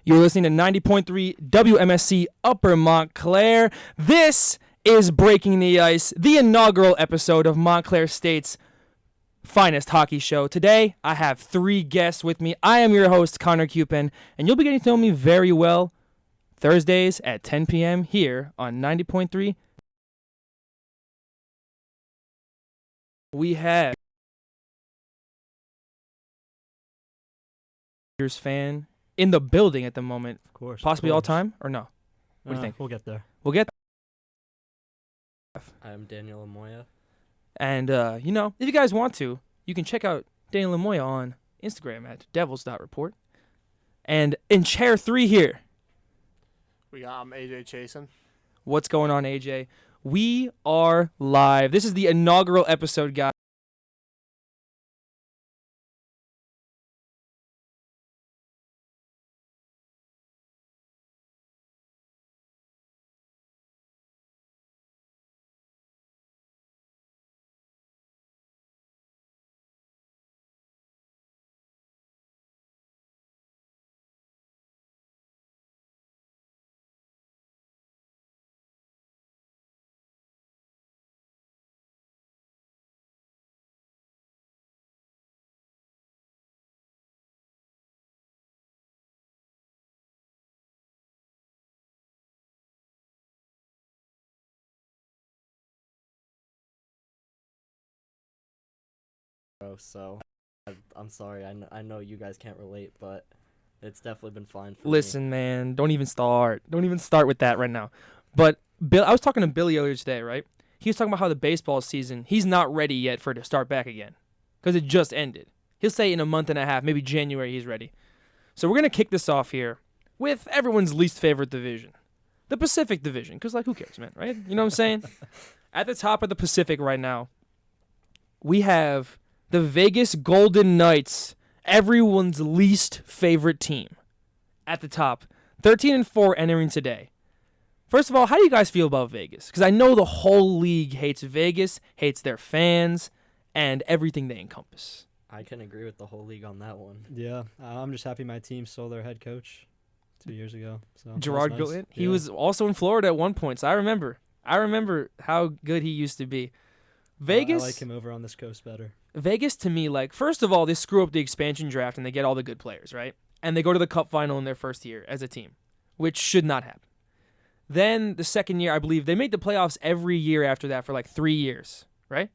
You're listening to 90.3 WMSC Upper Montclair. This is Breaking the Ice, the inaugural episode of Montclair State's finest hockey show. Today, I have three guests with me. I am your host, Connor Cupen, and you'll be getting to know me very well Thursdays at 10 p.m. here on 90.3. We have fan in the building at the moment. Of course. Possibly all time, or no? What do you think? We'll get there. We'll get I'm Daniel Amoia. And, if you guys want to, you can check out Daniel Amoia on Instagram at devils.report. And in chair 3 here, we got AJ Chasan. What's going on, AJ? We are live. This is the inaugural episode, guys. So I'm sorry. I know you guys can't relate, but it's definitely been fine for Listen, man, don't even start. Don't even start with that right now. But I was talking to Billy earlier today, right? He was talking about how the baseball season, he's not ready yet for it to start back again because it just ended. He'll say in a month and a half, maybe January, he's ready. So we're going to kick this off here with everyone's least favorite division, the Pacific Division, because, who cares, man, right? You know what I'm saying? At the top of the Pacific right now, we have the Vegas Golden Knights, everyone's least favorite team, at the top. 13-4 entering today. First of all, how do you guys feel about Vegas? Because I know the whole league hates Vegas, hates their fans, and everything they encompass. I can agree with the whole league on that one. Yeah, I'm just happy my team stole their head coach 2 years ago. So Gerard that's nice. Gillian, he was also in Florida at one point, so I remember how good he used to be. Vegas, I like him over on this coast better. Vegas, to me, first of all, they screw up the expansion draft and they get all the good players, right? And they go to the Cup final in their first year as a team, which should not happen. Then the second year, I believe, they made the playoffs every year after that for 3 years, right?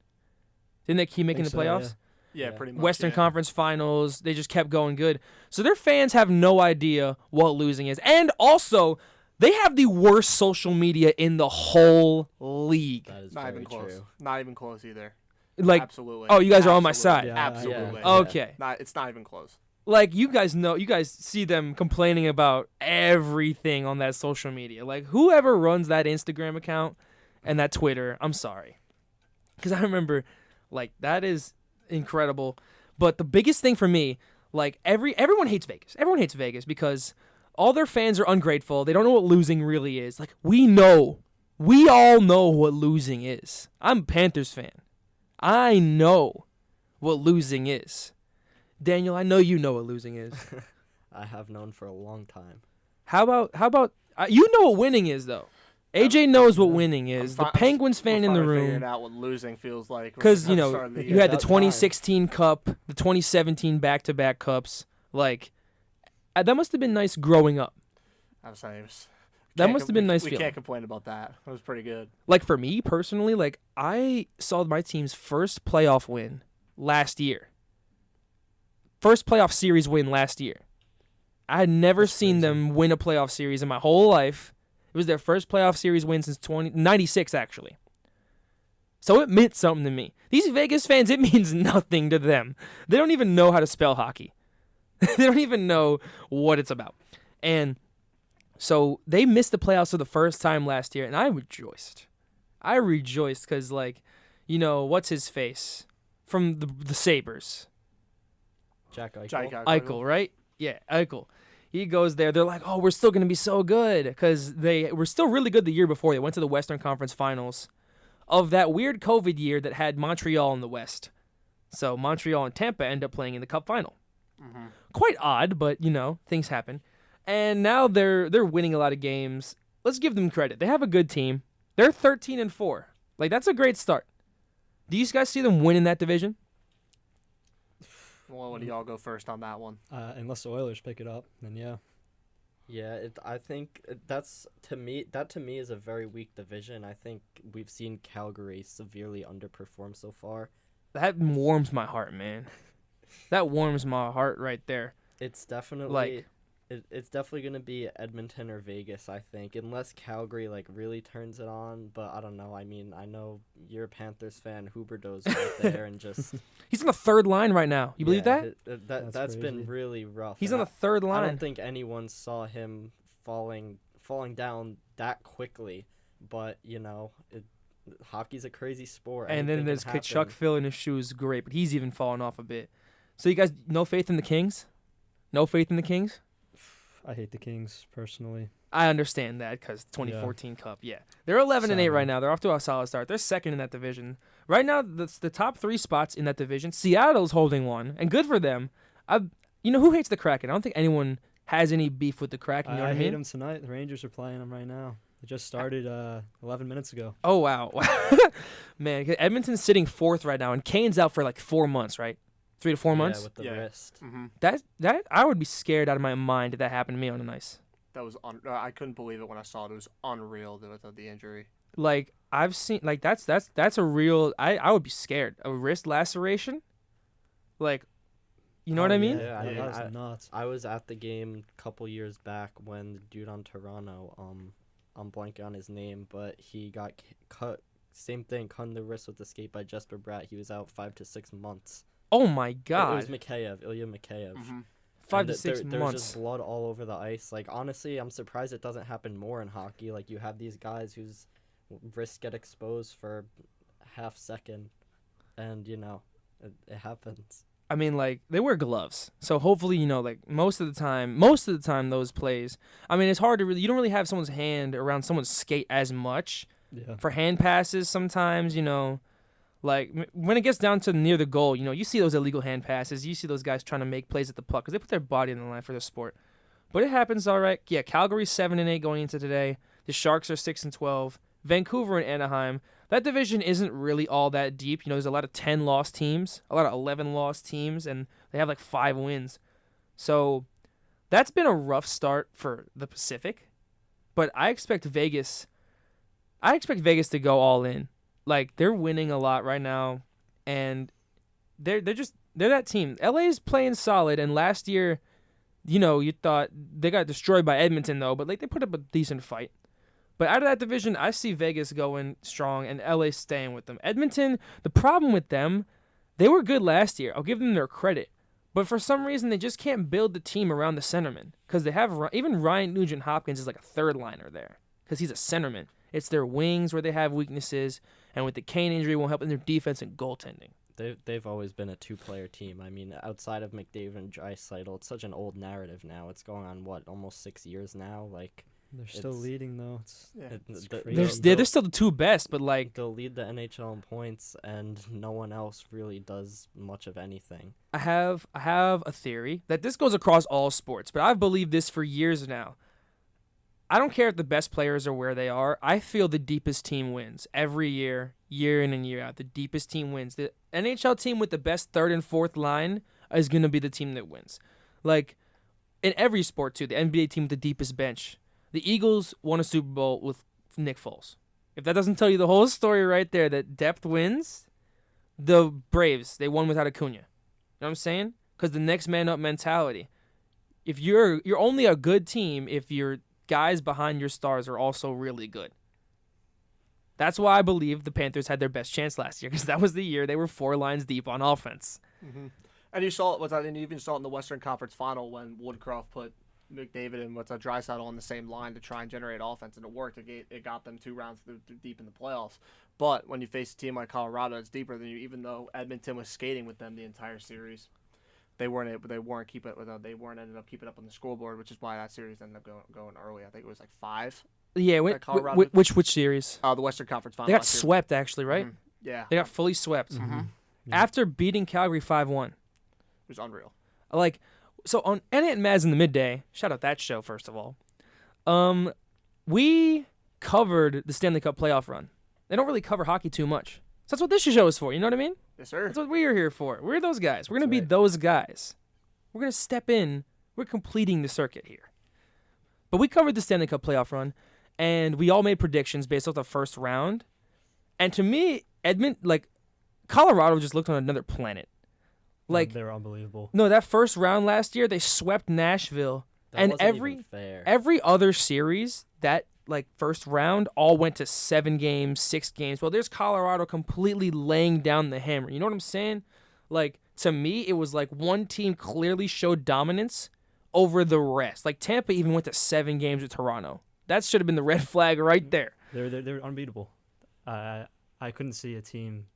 Didn't they keep making the playoffs? Yeah, pretty much. Western Conference Finals, they just kept going good. So their fans have no idea what losing is. And also, they have the worst social media in the whole league. That is Not very even close. true. Not even close either. Absolutely. Absolutely. Oh, you guys are on my side. Yeah, Absolutely. yeah. Okay. It's not even close. You guys see them complaining about everything on that social media. Whoever runs that Instagram account and that Twitter, I'm sorry. Because I remember, that is incredible. But the biggest thing for me, everyone hates Vegas. Everyone hates Vegas because all their fans are ungrateful. They don't know what losing really is. We all know what losing is. I'm a Panthers fan. I know what losing is. Daniel, I know you know what losing is. I have known for a long time. How about you know what winning is though? AJ knows what winning is. The Penguins fan in the room. Figuring out what losing feels like. Because you you had the 2016 Cup, the 2017 back-to-back Cups. That must have been nice growing up. I'm saying. That must have been nice. We feeling. can't complain about that. It was pretty good. For me personally, I saw my team's first playoff win last year. First playoff series win last year. I had never seen them win a playoff series in my whole life. It was their first playoff series win since 96, actually. So it meant something to me. These Vegas fans, it means nothing to them. They don't even know how to spell hockey. They don't even know what it's about. And so they missed the playoffs for the first time last year, and I rejoiced. I rejoiced because, what's his face from the Sabres? Jack Eichel. Eichel, right? Yeah, Eichel. He goes there. They're like, oh, we're still going to be so good because they were still really good the year before. They went to the Western Conference Finals of that weird COVID year that had Montreal in the West. So Montreal and Tampa end up playing in the Cup final. Mm-hmm. Quite odd, but, things happen. And now they're winning a lot of games. Let's give them credit. They have a good team. They're 13-4. Like, that's a great start. Do you guys see them winning that division? Well, when do y'all go first on that one? Unless the Oilers pick it up, then yeah. Yeah, I think that's to me is a very weak division. I think we've seen Calgary severely underperform so far. That warms my heart, man. That warms my heart right there. It's definitely Like- it's definitely gonna be Edmonton or Vegas, I think, unless Calgary like really turns it on. But I don't know. I mean, I know you're a Panthers fan. Huberdeau's right there, and just He's on the third line right now. You believe that? That's been crazy. really rough. He's and on the third I line. don't think anyone saw him falling down that quickly. But hockey's a crazy sport. And then Anything there's can Kachuk happen. filling his shoes, great, but he's even fallen off a bit. So you guys, no faith in the Kings? No faith in the Kings? I hate the Kings personally. I understand that because 2014 Cup, yeah. They're 11-8 right Sadly. now. They're off to a solid start. They're second in that division. Right now, the top 3 spots in that division, Seattle's holding one, and good for them. Who hates the Kraken? I don't think anyone has any beef with the Kraken. You know what I hate mean? them tonight. The Rangers are playing them right now. It just started 11 minutes ago. Oh, wow. Man, 'cause Edmonton's sitting 4th right now, and Kane's out for like 4 months, right? 3 to 4 months? Yeah, with the Yeah. wrist. Mm-hmm. That I would be scared out of my mind if that happened to me on the ice. That was I couldn't believe it when I saw it. It was unreal with the injury. Like, I've seen, like, that's a real, I would be scared. A wrist laceration? Like, you know what I mean? Yeah, I mean, that was nuts. I was at the game a couple years back when the dude on Toronto, I'm blanking on his name, but he got cut. Same thing, cut in the wrist with the skate by Jesper Bratt. He was out 5 to 6 months. Oh my It God. was Ilya Mikheyev. Mm-hmm. 5 And to 6 There's months. just blood all over the ice. Like, honestly, I'm surprised it doesn't happen more in hockey. Like, you have these guys whose wrists get exposed for half second, and it happens. I mean, like, they wear gloves. So hopefully, like, most of the time those plays, I mean, it's hard to you don't really have someone's hand around someone's skate as much Yeah. for hand passes sometimes, like when it gets down to near the goal, you see those illegal hand passes. You see those guys trying to make plays at the puck because they put their body on the line for the sport. But it happens, all right. Yeah, Calgary's 7-8 going into today. The Sharks are 6-12. Vancouver and Anaheim. That division isn't really all that deep. There's a lot of 10-loss teams, a lot of 11-loss teams, and they have like 5 wins. So that's been a rough start for the Pacific. But I expect Vegas to go all in. Like, they're winning a lot right now, and they're that team. LA is playing solid, and last year, you thought they got destroyed by Edmonton though, but like they put up a decent fight. But out of that division, I see Vegas going strong and LA staying with them. Edmonton, the problem with them, they were good last year. I'll give them their credit. But for some reason, they just can't build the team around the centerman. Because they have, even Ryan Nugent-Hopkins is like a third liner there. Because he's a centerman. It's their wings where they have weaknesses. And with the Kane injury, it won't help in their defense and goaltending. They've always been a 2-player team. I mean, outside of McDavid and Draisaitl, it's such an old narrative now. It's going on, almost 6 years now? Like, They're still It's- leading though. It's the- crazy. They're still the 2 best, but like, they'll lead the NHL in points, and no one else really does much of anything. I have a theory that this goes across all sports, but I've believed this for years now. I don't care if the best players are where they are. I feel the deepest team wins every year, year in and year out. The deepest team wins. The NHL team with the best 3rd and 4th line is going to be the team that wins. Like, in every sport, too, the NBA team with the deepest bench. The Eagles won a Super Bowl with Nick Foles. If that doesn't tell you the whole story right there, that depth wins, the Braves, they won without Acuna. You know what I'm saying? Because the next man up mentality. If you're only a good team if your guys behind your stars are also really good. That's why I believe the Panthers had their best chance last year, because that was the year they were 4 lines deep on offense. Mm-hmm. And you saw it. And you even saw it in the Western Conference Final when Woodcroft put McDavid and Draisaitl on the same line to try and generate offense, and it worked. It got them 2 rounds deep in the playoffs. But when you face a team like Colorado, it's deeper than you. Even though Edmonton was skating with them the entire series, they weren't ended up keeping up on the scoreboard, which is why that series ended up going early. I think it was like 5. Yeah, Colorado- which series? The Western Conference Final. They got last year. swept, actually, right? Mhm. Yeah, They got fully swept. Mm-hmm. Yeah. After beating Calgary 5-1. it was unreal. Like, So on Annette and Maz in the midday, shout out that show first of all. We covered the Stanley Cup playoff run. They don't really cover hockey too much. So that's what this show is for. You know what I mean? Yes, sir. That's what we're here for. We're those guys. We're gonna be right. those guys. We're gonna step in. We're completing the circuit here. But we covered the Stanley Cup playoff run, and we all made predictions based off the first round. And to me, Colorado just looked on another planet. Like, they were unbelievable. no, that first round last year, they swept Nashville. That And wasn't even fair. every other series that first round all went to 7 games, 6 games. Well, there's Colorado completely laying down the hammer. You know what I'm saying? Like, to me, it was like one team clearly showed dominance over the rest. Like, Tampa even went to 7 games with Toronto. That should have been the red flag right there. They're unbeatable. I couldn't see a team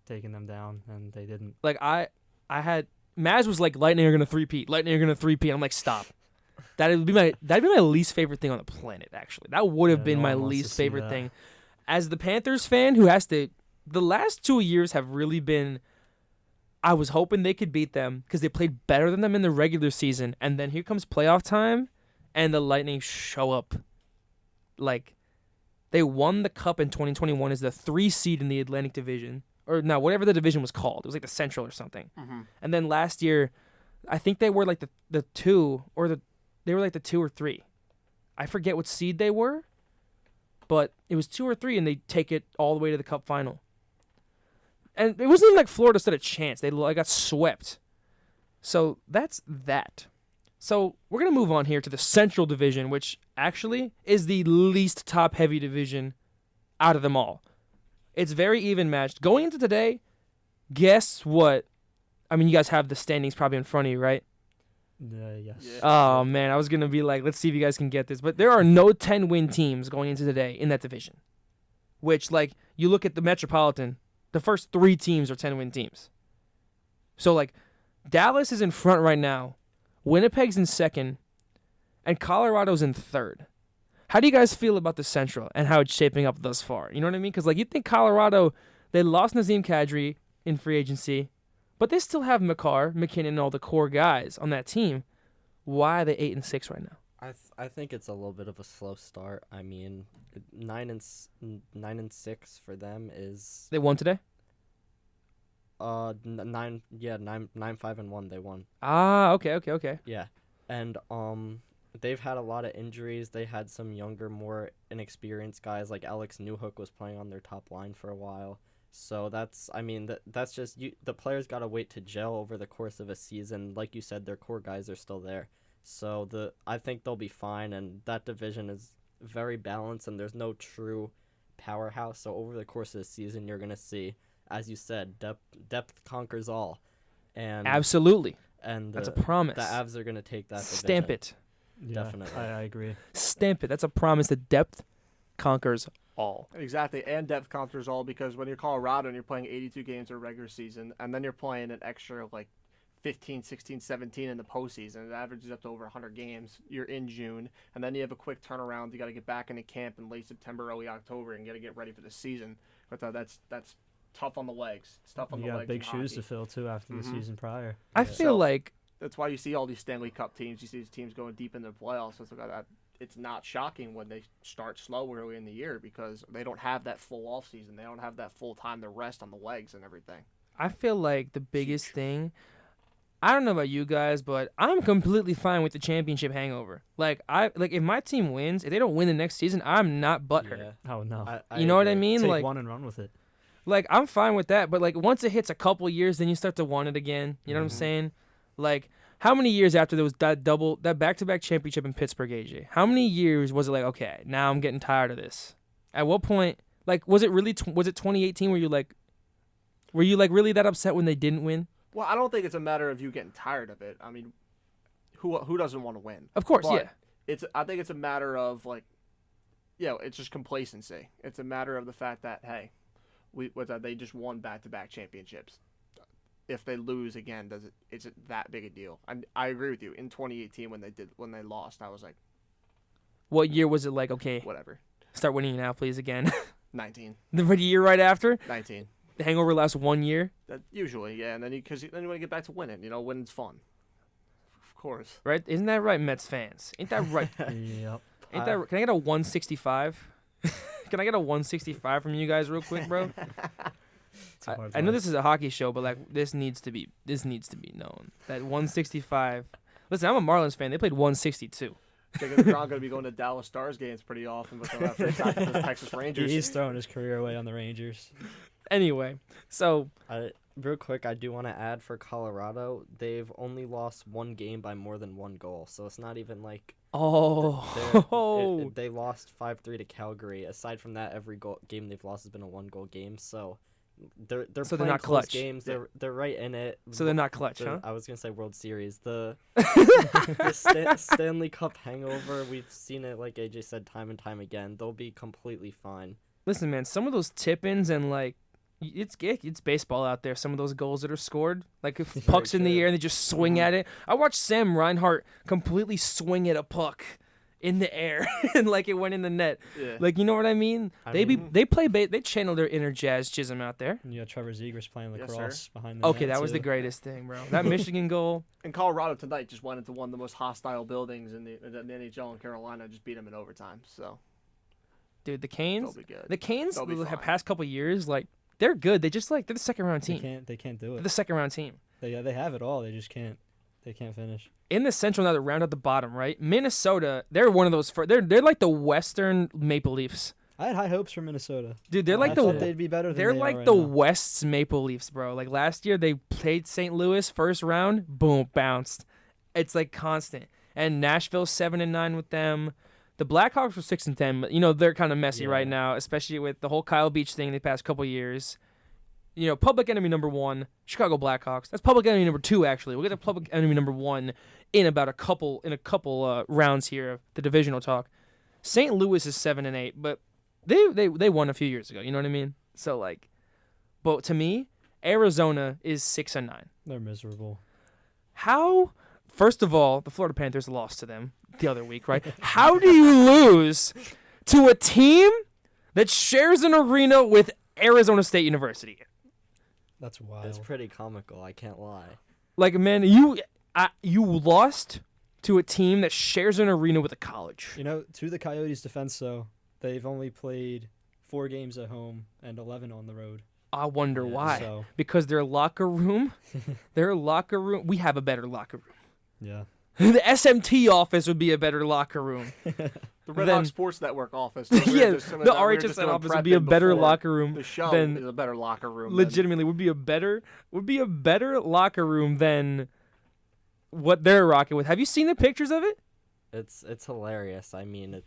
taking them down, and they didn't. Like, I had Maz was like, Lightning are gonna three-peat. Lightning are gonna three-peat. I'm like, stop. That'd be my least favorite thing on the planet. Actually, that would have been no my one wants to least see favorite that. thing. As the Panthers fan, who has to, the last 2 years have really been. I was hoping they could beat them because they played better than them in the regular season, and then here comes playoff time, and the Lightning show up. Like, they won the Cup in 2021 as the 3 seed in the Atlantic Division, or no, whatever the division was called. It was like the Central or something. Mm-hmm. And then last year, I think they were like the 2 or they were like the 2 or 3. I forget what seed they were, but it was 2 or 3, and they take it all the way to the Cup final. And it wasn't even like Florida stood a chance. They got swept. So that's that. So we're going to move on here to the Central Division, which actually is the least top-heavy division out of them all. It's very even matched. Going into today, guess what? I mean, you guys have the standings probably in front of you, right? Yes. Yeah. Oh, man, I was going to be like, let's see if you guys can get this. But there are no 10-win teams going into today in that division. Which, like, you look at the Metropolitan, the first 3 teams are 10-win teams. So, like, Dallas is in front right now. Winnipeg's in second. And Colorado's in third. How do you guys feel about the Central and how it's shaping up thus far? You know what I mean? Because, like, you think Colorado, they lost Nazem Kadri in free agency, but they still have McCarr, McKinnon, and all the core guys on that team. Why are they 8-6 right now? I think it's a little bit of a slow start. I mean, 9-6 for them is They won today? 9 5-1 they won. Ah, okay. Yeah. And they've had a lot of injuries. They had some younger, more inexperienced guys like Alex Newhook was playing on their top line for a while. So that's just the players got to wait to gel over the course of a season. Like you said, their core guys are still there. So I think they'll be fine, and that division is very balanced, and there's no true powerhouse. So over the course of the season, you're going to see, as you said, depth conquers all. And Absolutely. and That's a promise. the Avs are going to take that division. Stamp it. Yeah, Definitely. I agree. Stamp it. That's a promise that depth conquers all. Exactly, and depth conquers all, because when you're Colorado and you're playing 82 games of regular season, and then you're playing an extra 15, 16, 17 in the postseason, it averages up to over 100 games. You're in June, and then you have a quick turnaround. You got to get back into camp in late September, early October, and got to get ready for the season. But that's tough on the legs. It's tough on You the got legs. big in shoes hockey. to fill, too, after the Mhm. season prior. I Yeah. feel So- like That's why you see all these Stanley Cup teams. You see these teams going deep in the playoffs. It's not shocking when they start slow early in the year, because they don't have that full off season. They don't have that full time to rest on the legs and everything. the biggest thing, I don't know about you guys, but I'm completely fine with the championship hangover. If my team wins, if they don't win the next season, I'm not butthurt. Yeah. Oh, no. I You know what I agree. mean? Take Like, one and run with it. I'm fine with that, but once it hits a couple years, then you start to want it again. You know what I'm saying? How many years after there was that back-to-back championship in Pittsburgh, AJ? How many years was it okay, now I'm getting tired of this? At what point, was it really was it 2018 where were you really that upset when they didn't win? Well, I don't think it's a matter of you getting tired of it. I mean, who doesn't want to win? Of course, But yeah. I think it's a matter of it's just complacency. It's a matter of the fact that, hey, they just won back-to-back championships. If they lose again, is it that big a deal? I agree with you. In 2018, when they lost, I was like, What year was it okay, whatever. start winning now, please, again? 19. The year right after? 19. The hangover lasts 1 year? Usually, yeah. And then you want to get back to winning. Winning's fun. course. right? Isn't that right, Mets fans? Ain't that right? Yep. Ain't that? Can I get a 165? Can I get a 165 from you guys real quick, bro? I know this is a hockey show, but like this needs to be known. That 165. Listen, I'm a Marlins fan. They played 162. They're going to be going to Dallas Stars games pretty often with them after the Texas Rangers. He's throwing his career away on the Rangers. Anyway, so Real quick, I do want to add for Colorado, they've only lost one game by more than one goal, so it's not even like they lost 5-3 to Calgary. Aside from that, every game they've lost has been a one-goal game. So they're playing not close clutch. games. They're right in it. So they're not clutch, huh? I was gonna say World Series. The Stanley Cup hangover. We've seen it, like AJ said, time and time again. They'll be completely fine. Listen, man, some of those tip-ins and like it's baseball out there. Some of those goals that are scored, like if pucks in the air and they just swing at it. I watched Sam Reinhart completely swing at a puck in the air and like it went in the net. Yeah. Like, you know what I mean? They channel their inner Jazz Chisholm out there. And you got Trevor Zegras playing Yes, lacrosse sir. behind the Okay, net, that was too. the greatest thing, bro. That Michigan goal. And Colorado tonight just went into one of the most hostile buildings in the NHL in Carolina and just beat them in overtime. So, Dude, the they'll Canes. be good. The Canes They'll be the fine. past couple years, like they're good. They're the second round team. They can't do They're it. the second round team. They have it all. They just can't. They can't finish. In the Central now, they round out the bottom, right? Minnesota, they're one of those. They're like the Western Maple Leafs, I had high hopes for Minnesota. dude. They're like I thought they'd the be better than they're they like are right the now. West's Maple Leafs, bro. Like last year, they played St. Louis first round, boom, bounced. It's like constant. And Nashville 7-9 with them. The Blackhawks were 6-10, but you know they're kind of messy right now, especially with the whole Kyle Beach thing the past couple years. You know, public enemy number 1, Chicago Blackhawks. That's public enemy number 2, actually. We'll get to public enemy number 1 in about a couple rounds here of the divisional talk. St. Louis is 7-8, but they won a few years ago. You know what I mean? So like, but to me, Arizona is 6-9. They're miserable. How? First of all, the Florida Panthers lost to them the other week, right? How do you lose to a team that shares an arena with Arizona State University? That's wild. It's pretty comical. I can't lie. Like, man, you lost to a team that shares an arena with a college. You know, to the Coyotes' defense, though, they've only played 4 games at home and 11 on the road. I wonder why. So, Because their locker room, we have a better locker room. yeah. The SMT office would be a better locker room. The Red Then- Hawk Sports Network office. Yeah, the RHSN office would be a better locker room The show than is a better locker room. legitimately would be a better locker room than what they're rocking with. Have you seen the pictures of it? It's hilarious. I mean,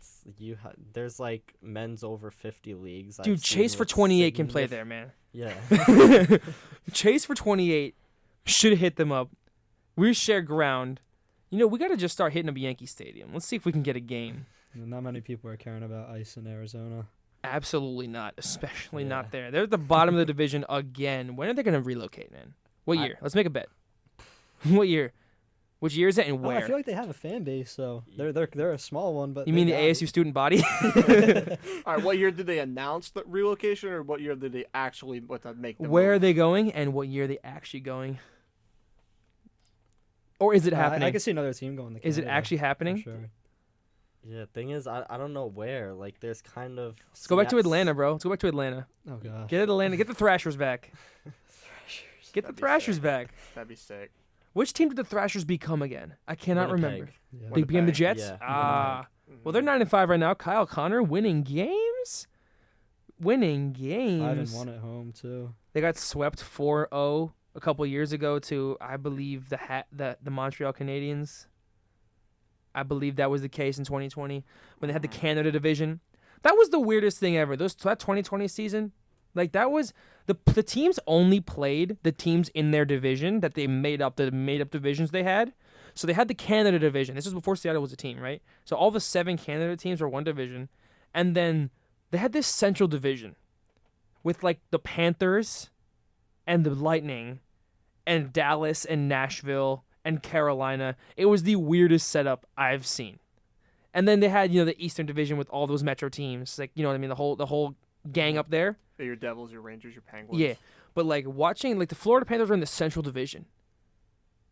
there's like men's over 50 leagues. Dude, I've seen Chase for with 28 can play there, man. Yeah. Chase for 28 should hit them up. We share ground. You know, we got to just start hitting up Yankee Stadium. Let's see if we can get a game. Not many people are caring about ice in Arizona. Absolutely not, especially Yeah. not there. They're at the bottom of the division again. When are they going to relocate, man? What year? Let's make a bet. What year? Which year is it and Oh, I where? feel like they have a fan base, so they're a small one, but You mean the they got ASU student body? All right, what year did they announce the relocation, or what year did they actually make the Where are move? they going and what year are they actually going? Or is it happening? I can see another team going. To Is it Canada, actually for happening? Sure. Yeah, thing is, I don't know where. Like, there's kind of. Let's go back to Atlanta, bro. Let's go back to Atlanta. Oh god. Get Atlanta. Get the Thrashers back. Get the That'd be Thrashers sick. back. That'd be sick. Which team did the Thrashers become again? I cannot remember. Yeah. They became the Winnipeg. Jets? Yeah, Ah. Well, they're 9-5 right now. Kyle Connor winning games. Winning games. 5-1 at home too. They got swept 4-0 a couple years ago to, I believe, the Montreal Canadiens. I believe that was the case in 2020 when they had the Canada division. That was the weirdest thing ever. That 2020 season, like that was the teams only played the teams in their division that they made up, the made up divisions they had. So they had the Canada division. This was before Seattle was a team, right? So all the 7 Canada teams were one division, and then they had this Central division with like the Panthers and the Lightning and Dallas and Nashville and Carolina. It was the weirdest setup I've seen. And then they had, the Eastern Division with all those Metro teams, like, you know what I mean, the whole gang up there. Your Devils, your Rangers, your Penguins. Yeah, but like watching, like the Florida Panthers are in the Central Division.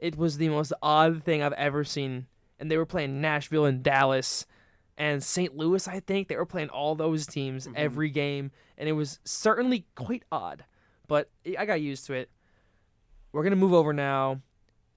It was the most odd thing I've ever seen. And they were playing Nashville and Dallas and St. Louis, I think. They were playing all those teams every game. And it was certainly quite odd. But I got used to it. We're going to move over now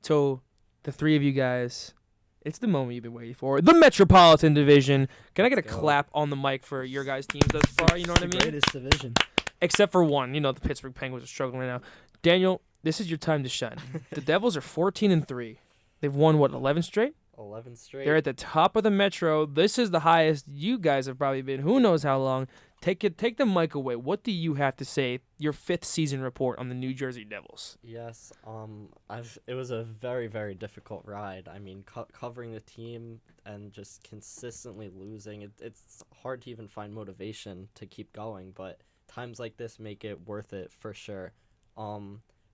to the three of you guys. It's the moment you've been waiting for. The Metropolitan Division. Can I get a clap on the mic for your guys' teams thus far? You know what I mean? Greatest division. Except for one. You know, the Pittsburgh Penguins are struggling right now. Daniel, this is your time to shine. The Devils are 14-3. They've won, 11 straight? 11 straight. They're at the top of the Metro. This is the highest you guys have probably been. Who knows how long? Take the mic away. What do you have to say? Your 5th season report on the New Jersey Devils. Yes, it was a very, very difficult ride. I mean, covering the team and just consistently losing, it's hard to even find motivation to keep going, but times like this make it worth it for sure.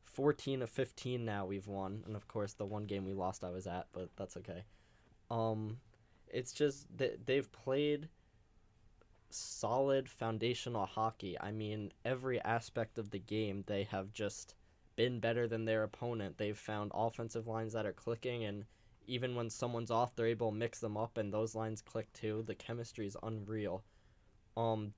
14 of 15 now we've won, and of course the one game we lost I was at, but that's okay. It's just they've played solid foundational hockey. I mean, every aspect of the game they have just been better than their opponent. They've found offensive lines that are clicking, and even when someone's off, they're able to mix them up, and those lines click too. The chemistry is unreal.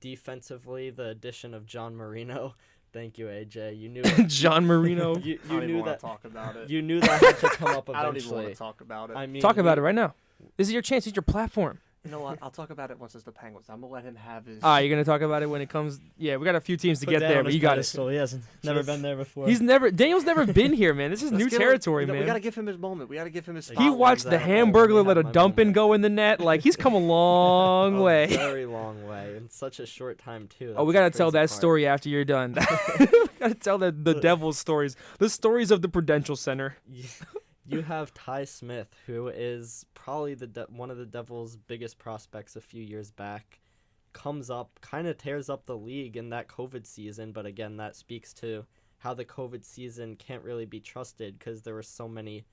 Defensively, the addition of John Marino. Thank you, AJ. You knew John Marino. you I don't even knew want that. to talk about it. You knew that had to come up eventually. I don't even want to talk about it. I mean, Talk about it right now. This is your chance. It's your platform. You know what? I'll talk about it once it's the Penguins. I'm gonna let him have his. You're going to talk about it when it comes. Yeah, we got a few teams to Put get Dan there, on but his you got it. pedestal. He hasn't never been there before. Daniel's never been here, man. This is new territory, man. We gotta give him his moment. We gotta give him his. He spotlight. watched the Hamburglar let a dumping go in the net. Like, he's come a long way. A very long way in such a short time too. We That's got the to tell crazy that part. story after you're done. We got to tell the Devils stories. The stories of the Prudential Center. You have Ty Smith, who is probably one of the Devils' biggest prospects a few years back. Comes up, kind of tears up the league in that COVID season, but again, that speaks to how the COVID season can't really be trusted because there were so many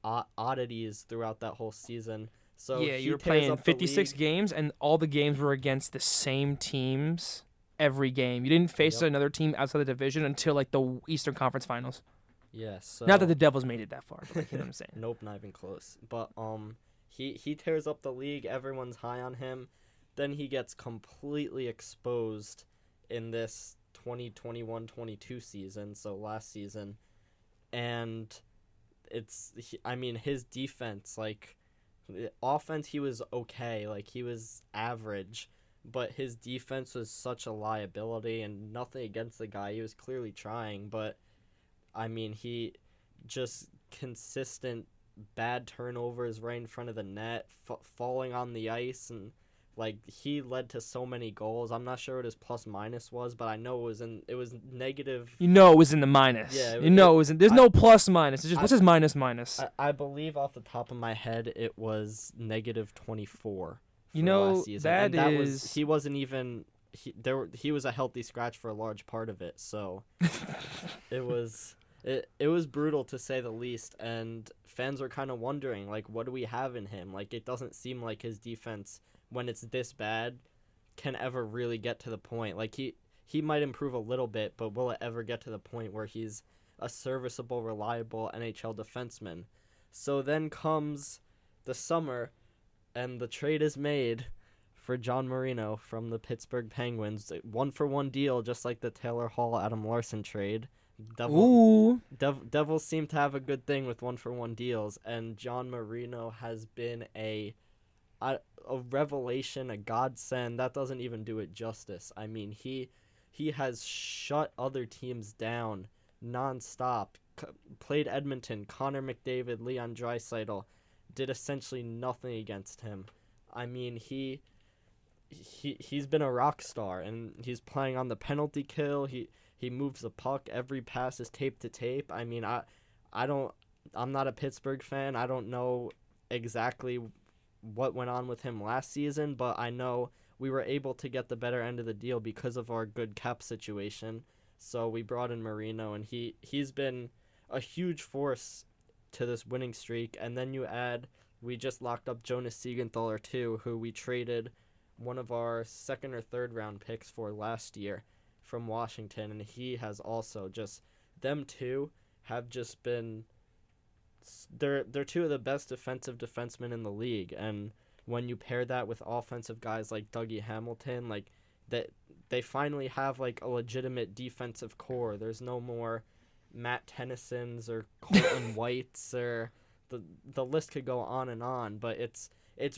oddities throughout that whole season. So Yeah, he you were tears playing up the 56 league. games, and all the games were against the same teams every game. You didn't face Yep. another team outside the division until, like, the Eastern Conference Finals. Yeah, so Not that the Devils made it that far, but, like, you know what I'm saying. Nope, not even close. But he tears up the league. Everyone's high on him. Then he gets completely exposed in this 2021-22 season, so last season. And his defense, like, offense, he was okay. Like, he was average. But his defense was such a liability, and nothing against the guy. He was clearly trying, but I mean, he just consistent bad turnovers right in front of the net, falling on the ice, and like he led to so many goals. I'm not sure what his plus minus was, but I know it was negative. You know it was in the minus. Yeah, you know it was in. There's no plus minus. It's just what's his minus? I believe off the top of my head it was negative 24. You know last season. that and is. he wasn't even. He was a healthy scratch for a large part of it, so it was brutal to say the least, and fans were kind of wondering, like, what do we have in him? Like, it doesn't seem like his defense, when it's this bad, can ever really get to the point. Like, he might improve a little bit, but will it ever get to the point where he's a serviceable, reliable NHL defenseman? So then comes the summer, and the trade is made for John Marino from the Pittsburgh Penguins. 1-for-1 deal, just like the Taylor Hall Adam Larson trade. Devils seem to have a good thing with 1-for-1 deals, and John Marino has been a revelation, a godsend. That doesn't even do it justice. I mean, he has shut other teams down nonstop. Played Edmonton, Connor McDavid, Leon Draisaitl, did essentially nothing against him. I mean, he's been a rock star, and he's playing on the penalty kill. He moves the puck. Every pass is tape to tape. I mean, I'm not a Pittsburgh fan. I don't know exactly what went on with him last season, but I know we were able to get the better end of the deal because of our good cap situation. So we brought in Marino, and he's been a huge force to this winning streak. And then you add, we just locked up Jonas Siegenthaler too, who we traded one of our second or third round picks for last year from Washington, and he has also just, them two have just been they're two of the best defensive defensemen in the league, and when you pair that with offensive guys like Dougie Hamilton, like that, they finally have like a legitimate defensive core. There's no more Matt Tennysons or Colton Whites, or the list could go on, but it's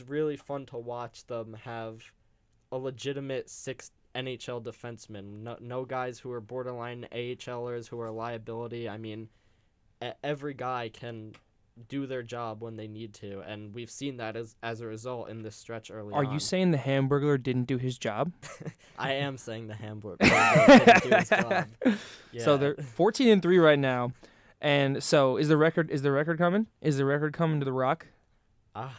really fun to watch them have a legitimate 6 NHL defensemen. No guys who are borderline AHLers who are a liability. I mean, every guy can do their job when they need to, and we've seen that as a result in this stretch early on. Are you saying the Hamburglar didn't do his job? I am saying the Hamburglar didn't do his job. Yeah. So they're 14-3 right now, and so is the record coming? Is the record coming to the Rock? I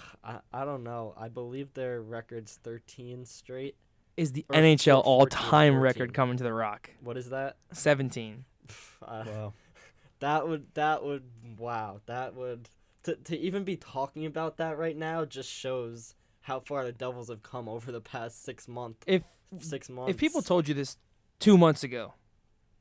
don't know. I believe their record's 13 straight. Is the Or NHL 14, all-time 14. record coming to the Rock? What is that? 17. Wow. That would wow. That would to even be talking about that right now just shows how far the Devils have come over the past 6 months. If 6 months. If people told you this 2 months ago,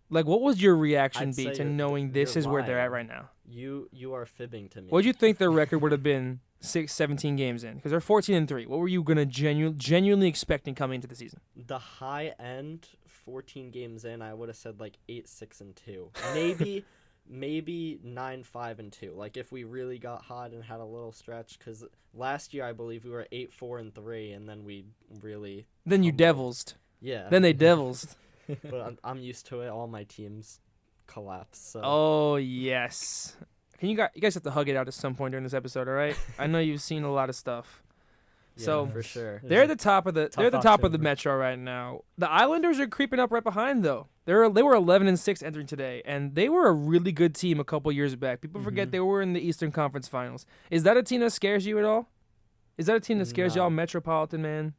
like, what would your reaction I'd be say to you're- knowing this you're is where they're at lying. right now? You are fibbing to me. What would you think their record would have been 17 games in? Because they're 14-3. What were you gonna genuinely expecting coming into the season? The high end 14 games in, I would have said like 8-6-2. Maybe 9-5-2. Like if we really got hot and had a little stretch, because last year I believe we were 8-4-3, and then we really. Then you devilsed. Yeah. Then they devilsed. But I'm used to it. All my teams collapse. So. Oh yes. You guys have to hug it out at some point during this episode, all right? I know you've seen a lot of stuff. Yeah, So for sure. they're the top of the Tough top of the October. Metro right now. The Islanders are creeping up right behind though. They were 11-6 entering today, and they were a really good team a couple years back. People forget they were in the Eastern Conference Finals. Is that a team that scares you at all? Is that a team that scares No. y'all, Metropolitan man?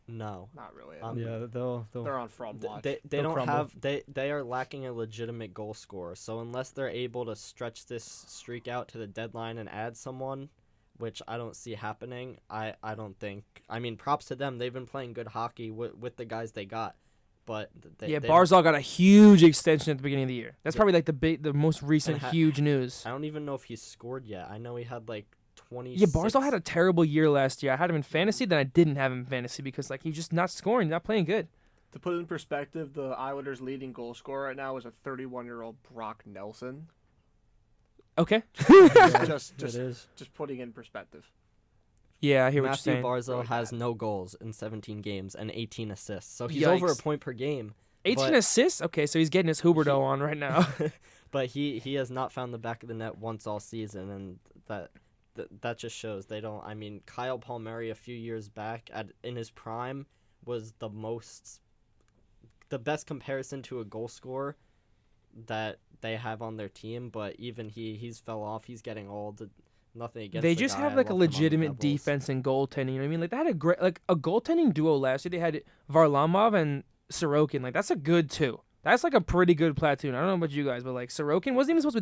No. Not really. Yeah, they'll They're on fraud watch. They They'll don't crumble. have they are lacking a legitimate goal scorer. So unless they're able to stretch this streak out to the deadline and add someone, which I don't see happening, I don't think. I mean, props to them. They've been playing good hockey with the guys they got. But they Barzal got a huge extension at the beginning of the year. That's Yeah. probably like the most recent huge news. I don't even know if he's scored yet. I know he had like 20. Yeah, Barzal had a terrible year last year. I had him in fantasy, then I didn't have him in fantasy because like he's just not scoring, not playing good. To put it in perspective, the Islanders' leading goal scorer right now is a 31-year-old Brock Nelson. Okay. just it is. putting in perspective. Yeah, I hear what Matthew you're saying. Barzal Really has bad. no goals in 17 games and 18 assists. So he's over a Yikes. point per game. 18 but- assists? Okay, so he's getting his Huberto on right now. But he has not found the back of the net once all season, and that just shows they don't. I mean, Kyle Palmieri a few years back in his prime was the best comparison to a goal scorer that they have on their team, but even he's fell off. He's getting old. Nothing against They the just guy. have I like a love him on the legitimate Devils. defense and goaltending. You know what I mean? Like they had a great a goaltending duo last year. They had Varlamov and Sorokin. Like that's a good two. That's like a pretty good platoon. I don't know about you guys, but like Sorokin wasn't even supposed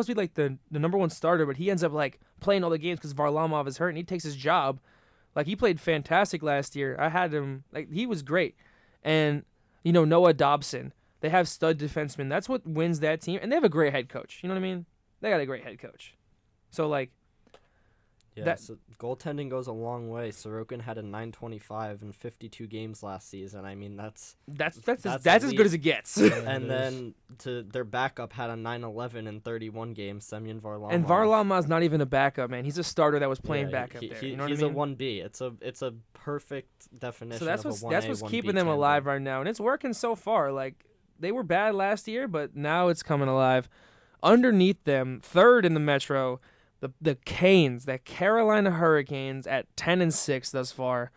to be like the number one starter, but he ends up like playing all the games because Varlamov is hurt and he takes his job. Like he played fantastic last year. I had him like he was great, and Noah Dobson. They have stud defensemen. That's what wins that team, and they have a great head coach. You know what I mean? They got a great head coach. So like. Yeah, so goaltending goes a long way. Sorokin had a .925 in 52 games last season. I mean, that's as good elite. as it gets. And then their backup had a .911 in 31 games, Semyon Varlamov. And Varlamov's not even a backup, man. He's a starter that was playing backup there. You know what I he's mean? a 1B. It's a perfect definition So that's of what's a 1A, that's what's 1B keeping them tandem. alive right now, and it's working so far. Like they were bad last year, but now it's coming alive. Underneath them, third in the Metro, the Canes, the Carolina Hurricanes at 10-6 thus far.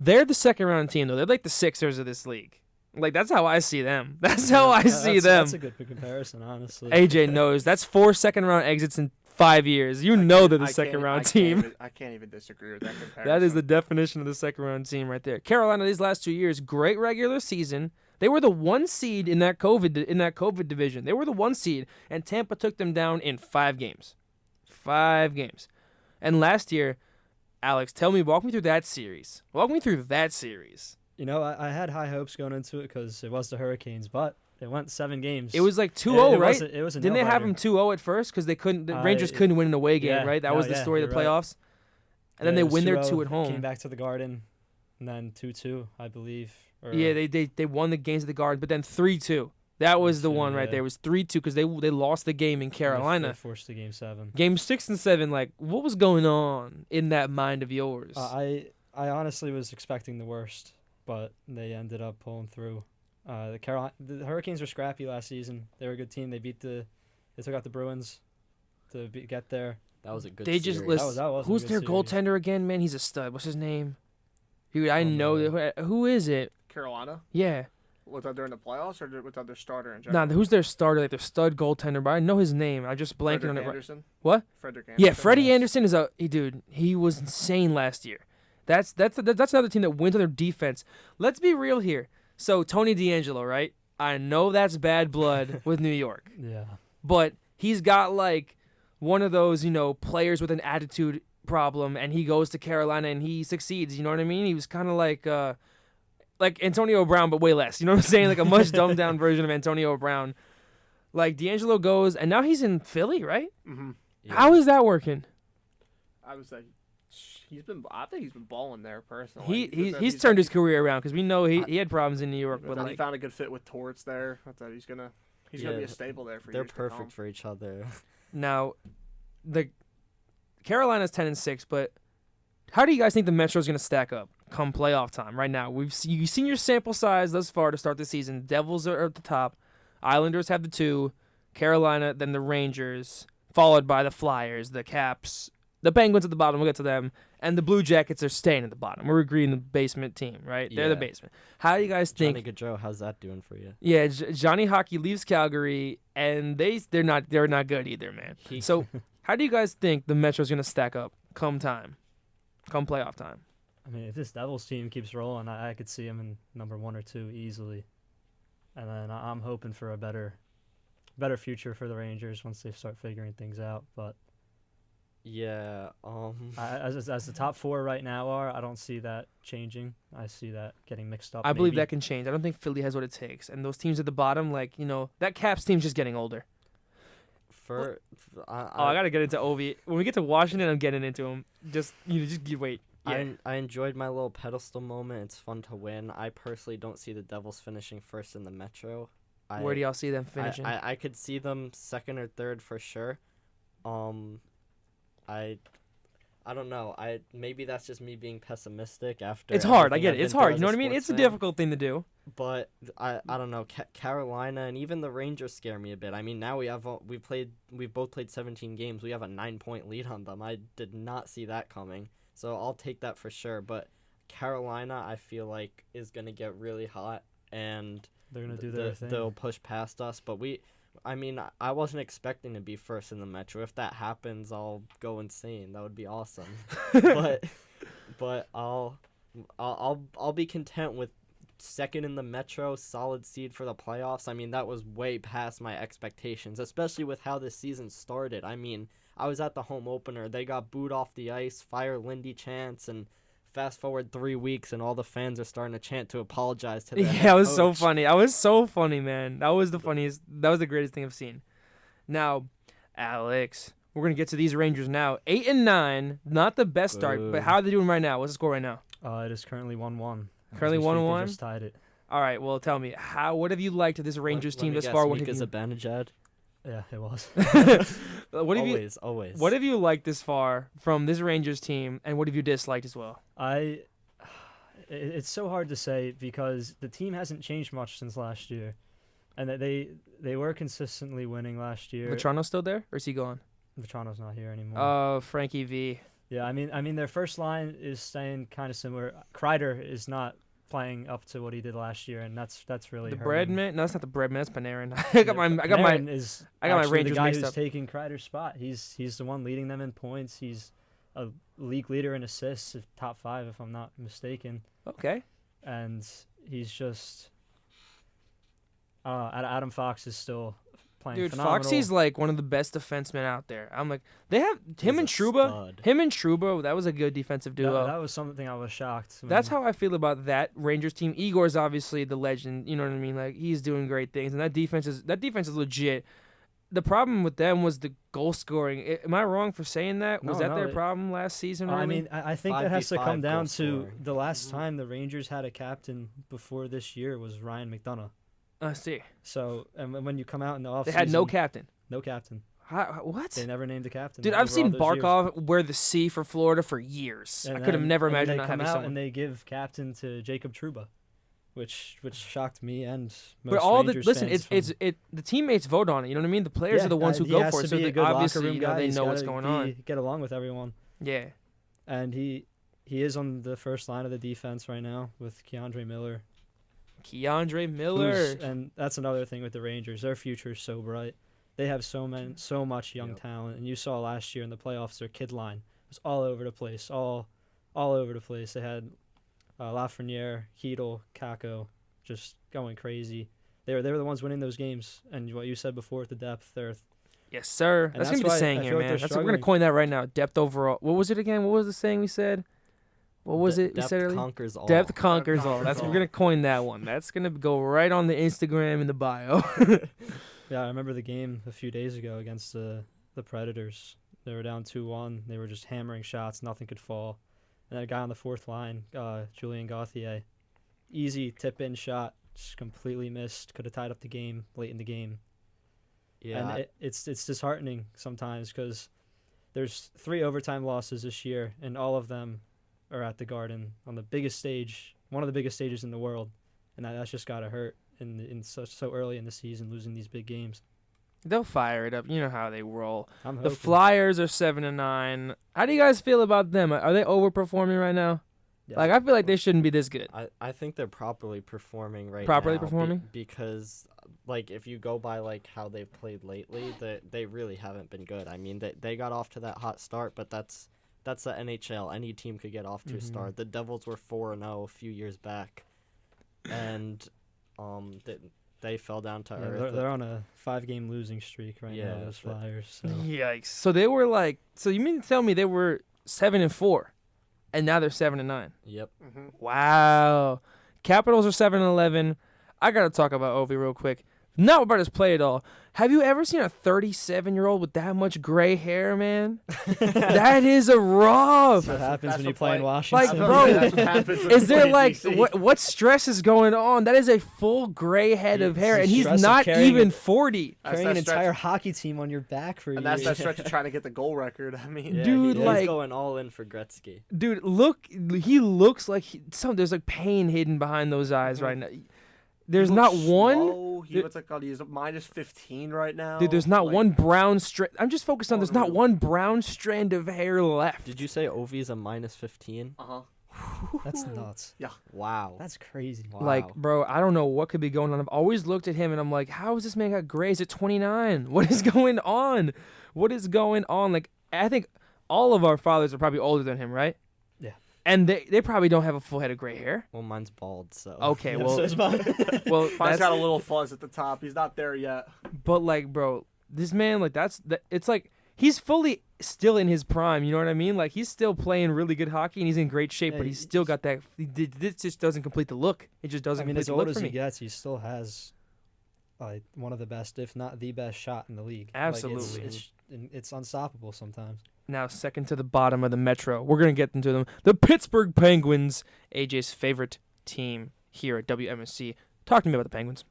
They're the second round team though. They're like the Sixers of this league. Like that's how I see them. That's how I see them. That's a good comparison, honestly. AJ knows that's 4 second round exits in 5 years. They're the second round team. I can't even disagree with that comparison. That is the definition of the second round team right there. Carolina these last 2 years, great regular season. They were the 1 seed in that COVID division. They were the 1 seed, and Tampa took them down in 5 games. 5 games. And last year, Alex, walk me through that series. You know, I had high hopes going into it because it was the Hurricanes, but It went 7 games. It was like 2-0, It right? It was a Didn't they have nail-biter. him 2-0 at first because they couldn't? The Rangers couldn't win an away game, yeah, right? That no, was the yeah, story of the you're right. playoffs. And then Yeah, they it was win their 2-0, 2 at home. Came back to the Garden, and then 2-2, I believe. Yeah, they won the games at the Garden, but then 3-2. That was the 3-2, one right yeah. there. It was 3-2 because they lost the game in They Carolina. forced the Game 7. Game 6 and 7, like what was going on in that mind of yours? I honestly was expecting the worst, but they ended up pulling through. The Hurricanes were scrappy last season. They were a good team. They took out the Bruins to get there. That was a good They just series. list That was a who's good their series. goaltender again, man? He's a stud. What's his name? Dude, I Oh, know no. who is it? Carolina. Yeah. Was that during the playoffs or was that their starter in general? Nah, who's their starter? Like their stud goaltender, but I know his name. I just blanking on it. Anderson. What? Frederick Anderson. Yeah, Freddie yes. Anderson is dude. He was insane last year. That's another team that wins on their defense. Let's be real here. So Tony DeAngelo, right? I know that's bad blood with New York, Yeah. but he's got like one of those, players with an attitude problem, and he goes to Carolina and he succeeds. You know what I mean? He was kind of like Antonio Brown, but way less. You know what I'm saying? Like a much dumbed down version of Antonio Brown. Like D'Angelo goes, and now he's in Philly, right? Mm-hmm. Yeah. How is that working? I was like, I think he's been balling there personally. He's turned his career around because we know he had problems in New York, but he like found a good fit with Torts there. I thought he's gonna be a staple there for They're years to come. perfect for each other. now, the Carolina's 10-6, but how do you guys think the Metro's gonna stack up come playoff time? Right now, you've seen your sample size thus far to start the season. Devils are at the top, Islanders have the 2, Carolina, then the Rangers, followed by the Flyers, the Caps, the Penguins at the bottom. We'll get to them. And the Blue Jackets are staying at the bottom. We're agreeing the basement team, right? They're the Yeah. basement. How do you guys think? Johnny Gaudreau, how's that doing for you? Yeah, Johnny Hockey leaves Calgary, and they're not good either, man. So how do you guys think the Metro's gonna stack up come playoff time? I mean, if this Devils team keeps rolling, I could see them in number 1 or 2 easily. And then I'm hoping for a better future for the Rangers once they start figuring things out. But Yeah. as the top 4 right now are, I don't see that changing. I see that getting mixed up. I believe maybe. that can change. I don't think Philly has what it takes, and those teams at the bottom, like that Caps team's just getting older. I gotta get into Ovi when we get to Washington. I'm getting into him. Just wait. Yeah. I enjoyed my little pedestal moment. It's fun to win. I personally don't see the Devils finishing first in the Metro. Where do y'all see them finishing? I could see them second or third for sure. I don't know. Maybe that's just me being pessimistic after. It's hard. I everything get I've it. It's been through hard. as You know what I mean? sports It's a fan. difficult thing to do. But I don't know. Carolina and even the Rangers scare me a bit. I mean, now we've both played 17 games. We have a 9-point lead on them. I did not see that coming. So I'll take that for sure. But Carolina, I feel like, is gonna get really hot, and They're gonna do their thing. they'll push past us. But I wasn't expecting to be first in the Metro. If that happens, I'll go insane. That would be awesome. but I'll be content with second in the Metro, solid seed for the playoffs. I mean, that was way past my expectations, especially with how this season started. I mean, I was at the home opener. They got booed off the ice, fire Lindy chants, and fast forward 3 weeks, and all the fans are starting to chant to apologize to the head Yeah, it was so coach. funny. I was so funny, man. That was the funniest. That was the greatest thing I've seen. Now, Alex, we're gonna get to these Rangers now. 8-9, not the best start, Boo. but how are they doing right now? What's the score right now? It is currently 1-1. Currently As we speak, 1-1? They just tied it. All right, well, tell me what have you liked of this Rangers team thus far? What have Mika you, Zibanejad? Yeah, it was. Always. What have you liked this far from this Rangers team, and what have you disliked as well? It's so hard to say because the team hasn't changed much since last year, and that they were consistently winning last year. Vetrano's still there, or is he gone? Vetrano's not here anymore. Frankie V. Yeah, I mean their first line is staying kind of similar. Kreider is not playing up to what he did last year, and that's really The hurting. Breadman? No, that's not the Breadman. That's Panarin. Panarin I got my actually Rangers the guy mixed who's up. taking Kreider's spot. He's the one leading them in points. He's a league leader in assists, top 5 if I'm not mistaken. Okay. And he's just Adam Fox is still playing Dude, phenomenal. Foxy's like one of the best defensemen out there. I'm like, they have him He's and a Trouba. stud. Him and Trouba, that was a good defensive duo. That was something I was shocked. That's how I feel about that Rangers team. Igor's obviously the legend. You know what I mean? Like he's doing great things, and that defense is legit. The problem with them was the goal scoring. Am I wrong for saying that? Was that their problem last season? I really? mean, I think that has to 5v5 come down goal to scoring. the last time the Rangers had a captain before this year was Ryan McDonough. I see. So, and when you come out in the offseason, They had no captain. No captain. What? They never named a captain. Dude, over I've seen all those years. Barkov wear the C for Florida for years. And I could have then- never and then imagined they not come having out someone. and they give captain to Jacob Trouba, which shocked me and most But all the Rangers listen, fans the teammates vote on it. You know what I mean? The players Yeah, are the ones who he go has for to it. So be a they good locker obviously room you know, guy. they He's know what's gotta going on. get along with everyone. Yeah. And he is on the first line of the defense right now with Keandre Miller. Keandre Miller. And that's another thing with the Rangers. Their future is so bright. They have so much young Yep. talent. And you saw last year in the playoffs, their kid line was all over the place. All over the place. They had Lafreniere, Hedel, Kako just going crazy. They were the ones winning those games. And what you said before with the depth, they're Yes, sir. And That's that's gonna be the why saying I here, feel like man. they're We're gonna struggling. coin that right now. Depth overall. What was it again? What was the saying we said? What was it? We Depth said earlier? conquers all. Depth conquers all. conquers That's all. we're gonna coin that one. That's gonna go right on the Instagram in the bio. Yeah, I remember the game a few days ago against the Predators. They were down 2-1. They were just hammering shots. Nothing could fall. And that guy on the fourth line, Julien Gauthier, easy tip-in shot, just completely missed. Could have tied up the game late in the game. Yeah. And it's disheartening sometimes because there's 3 overtime losses this year, and all of them are at the Garden on the biggest stage, one of the biggest stages in the world. And that's just got to hurt in so early in the season, losing these big games. They'll fire it up. You know how they roll. I'm The hoping. Flyers are 7-9. How do you guys feel about them? Are they overperforming right now? Yeah. Like I feel like they shouldn't be this good. I think they're properly performing right Properly now. performing? Because, like, if you go by, like, how they've played lately, they really haven't been good. I mean, they got off to that hot start, but that's the NHL. Any team could get off to a start. The Devils were 4-0 a few years back. And they fell down to Yeah, earth. they're on a 5-game losing streak right Yeah, now, those but- Flyers. So. Yikes! So they were like. So you mean to tell me they were 7-4, and now they're 7-9? Yep. Mm-hmm. Wow. Capitals are 7-11. I gotta talk about Ovi real quick. Not about his play at all. Have you ever seen a 37-year-old with that much gray hair, man? That is a rough. That's what happens that's when you what play in play- Washington. Like, bro, That's what happens when Is you there play in like DC. what stress is going on? That is a full gray head of hair, and he's Stress of not carrying even it. 40. That's carrying an that stretch- entire hockey team on your back for And years. that's that stretch of trying to get the goal record. I mean, Yeah, Dude, he's like- going all in for Gretzky. Dude, he looks like there's like pain hidden behind those eyes right now. There's he not looks one. slow. He there- looks like he's minus 15 right now. Dude, there's not Like, one brown strand. I'm just focused on there's not Unreal. one brown strand of hair left. Did you say Ovi's a minus 15? Uh-huh. That's nuts. Wow. That's crazy. Wow. Like, bro, I don't know what could be going on. I've always looked at him and I'm like, how is this man got grays at 29? What is going on? What is going on? Like, I think all of our fathers are probably older than him, right? Yeah. And they probably don't have a full head of gray hair. Well, mine's bald, so. Okay, Yeah, well, so is mine. well, Mine's that's, got a little fuzz at the top. He's not there yet. but like, bro, this man, like, it's like he's fully still in his prime. You know what I mean? Like, he's still playing really good hockey and he's in great shape, Yeah, but he's still got that. This just doesn't complete the look. It just doesn't I mean, complete as the old look as for he me. gets, he still has like one of the best, if not the best, shot in the league. Absolutely. Like, it's unstoppable sometimes. Now, second to the bottom of the Metro. We're going to get into them. The Pittsburgh Penguins, AJ's favorite team here at WMSC. Talk to me about the Penguins.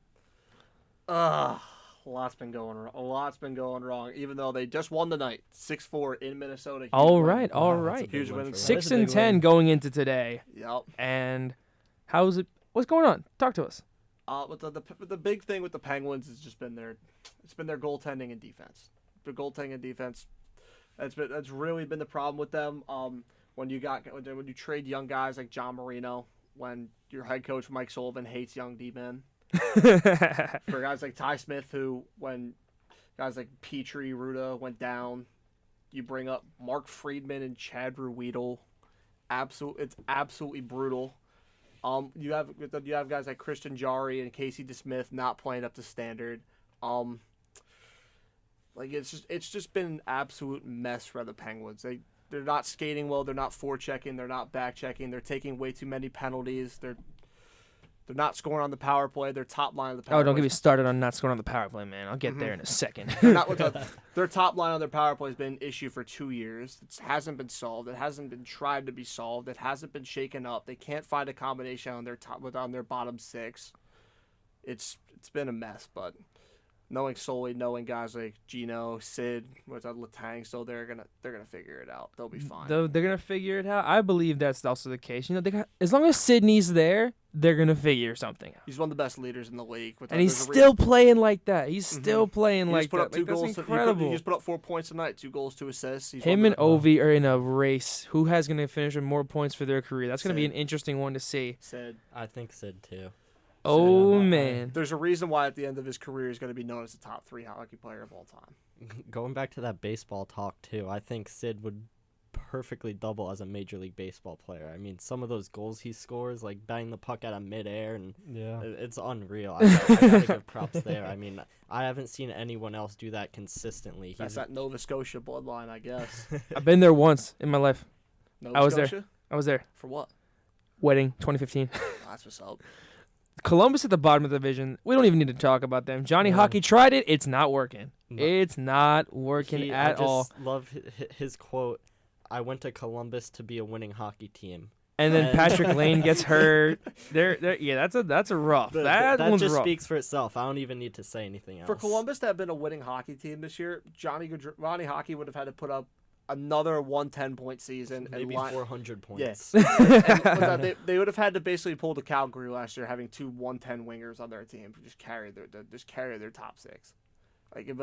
A lot's been going wrong. A lot's been going wrong. Even though they just won tonight, 6-4 in Minnesota. Huge All win. right, all Wow, that's a right. big Huge win win. for them. 6 That is a and big 10 win. going into today. Yep. And how's it? What's going on? Talk to us. But the big thing with the Penguins has just been their goaltending and defense. The goaltending and defense, that's really been the problem with them. When you trade young guys like John Marino, when your head coach Mike Sullivan hates young D-men. For guys like Ty Smith, who when guys like Petrie, Ruda went down, you bring up Mark Friedman and Chad Ruedel. It's absolutely brutal. You have guys like Christian Jarry and Casey DeSmith not playing up to standard. Like it's just been an absolute mess for the Penguins. They're not skating well. They're not forechecking. They're not backchecking. They're taking way too many penalties. They're not scoring on the power play. Their top line of the power play. Oh, don't get me started on not scoring on the power play, man. I'll get there in a second. They're not their top line on their power play has been an issue for 2 years. It hasn't been solved. It hasn't been tried to be solved. It hasn't been shaken up. They can't find a combination on their bottom six. It's been a mess, but knowing guys like Gino, Sid, what's that, Letang still there, they're gonna figure it out. They'll be fine. They're gonna figure it out. I believe that's also the case. You know, as long as Sidney's there, they're gonna figure something out. He's one of the best leaders in the league, and he's still playing like that. He's still playing like put that. Up 2 goals. That's incredible. He just put up 4 points tonight, 2 goals, 2 assists. Him and Ovi are in a race. Who has gonna finish with more points for their career? That's gonna be an interesting one to see. I think Sid too. Oh, man. There's a reason why at the end of his career he's going to be known as the top 3 hockey player of all time. Going back to that baseball talk, too, I think Sid would perfectly double as a Major League Baseball player. I mean, some of those goals he scores, like bang the puck out of midair, and it's unreal. I gotta give props there. I mean, I haven't seen anyone else do that consistently. That's that Nova Scotia bloodline, I guess. I've been there once in my life. Nova Scotia? There. I was there. For what? Wedding, 2015. That's what's up. Columbus at the bottom of the division. We don't even need to talk about them. Johnny Hockey tried it. It's not working. No. It's not working at all. I just love his quote, I went to Columbus to be a winning hockey team. And then Patrick Lane gets hurt. Yeah, that's a rough. That one's just rough. speaks for itself. I don't even need to say anything else. For Columbus to have been a winning hockey team this year, Johnny Hockey would have had to put up another 110-point season. Maybe 400 points. Yeah. They would have had to basically pull the Calgary last year, having 2 110 wingers on their team, just carry their top 6. But it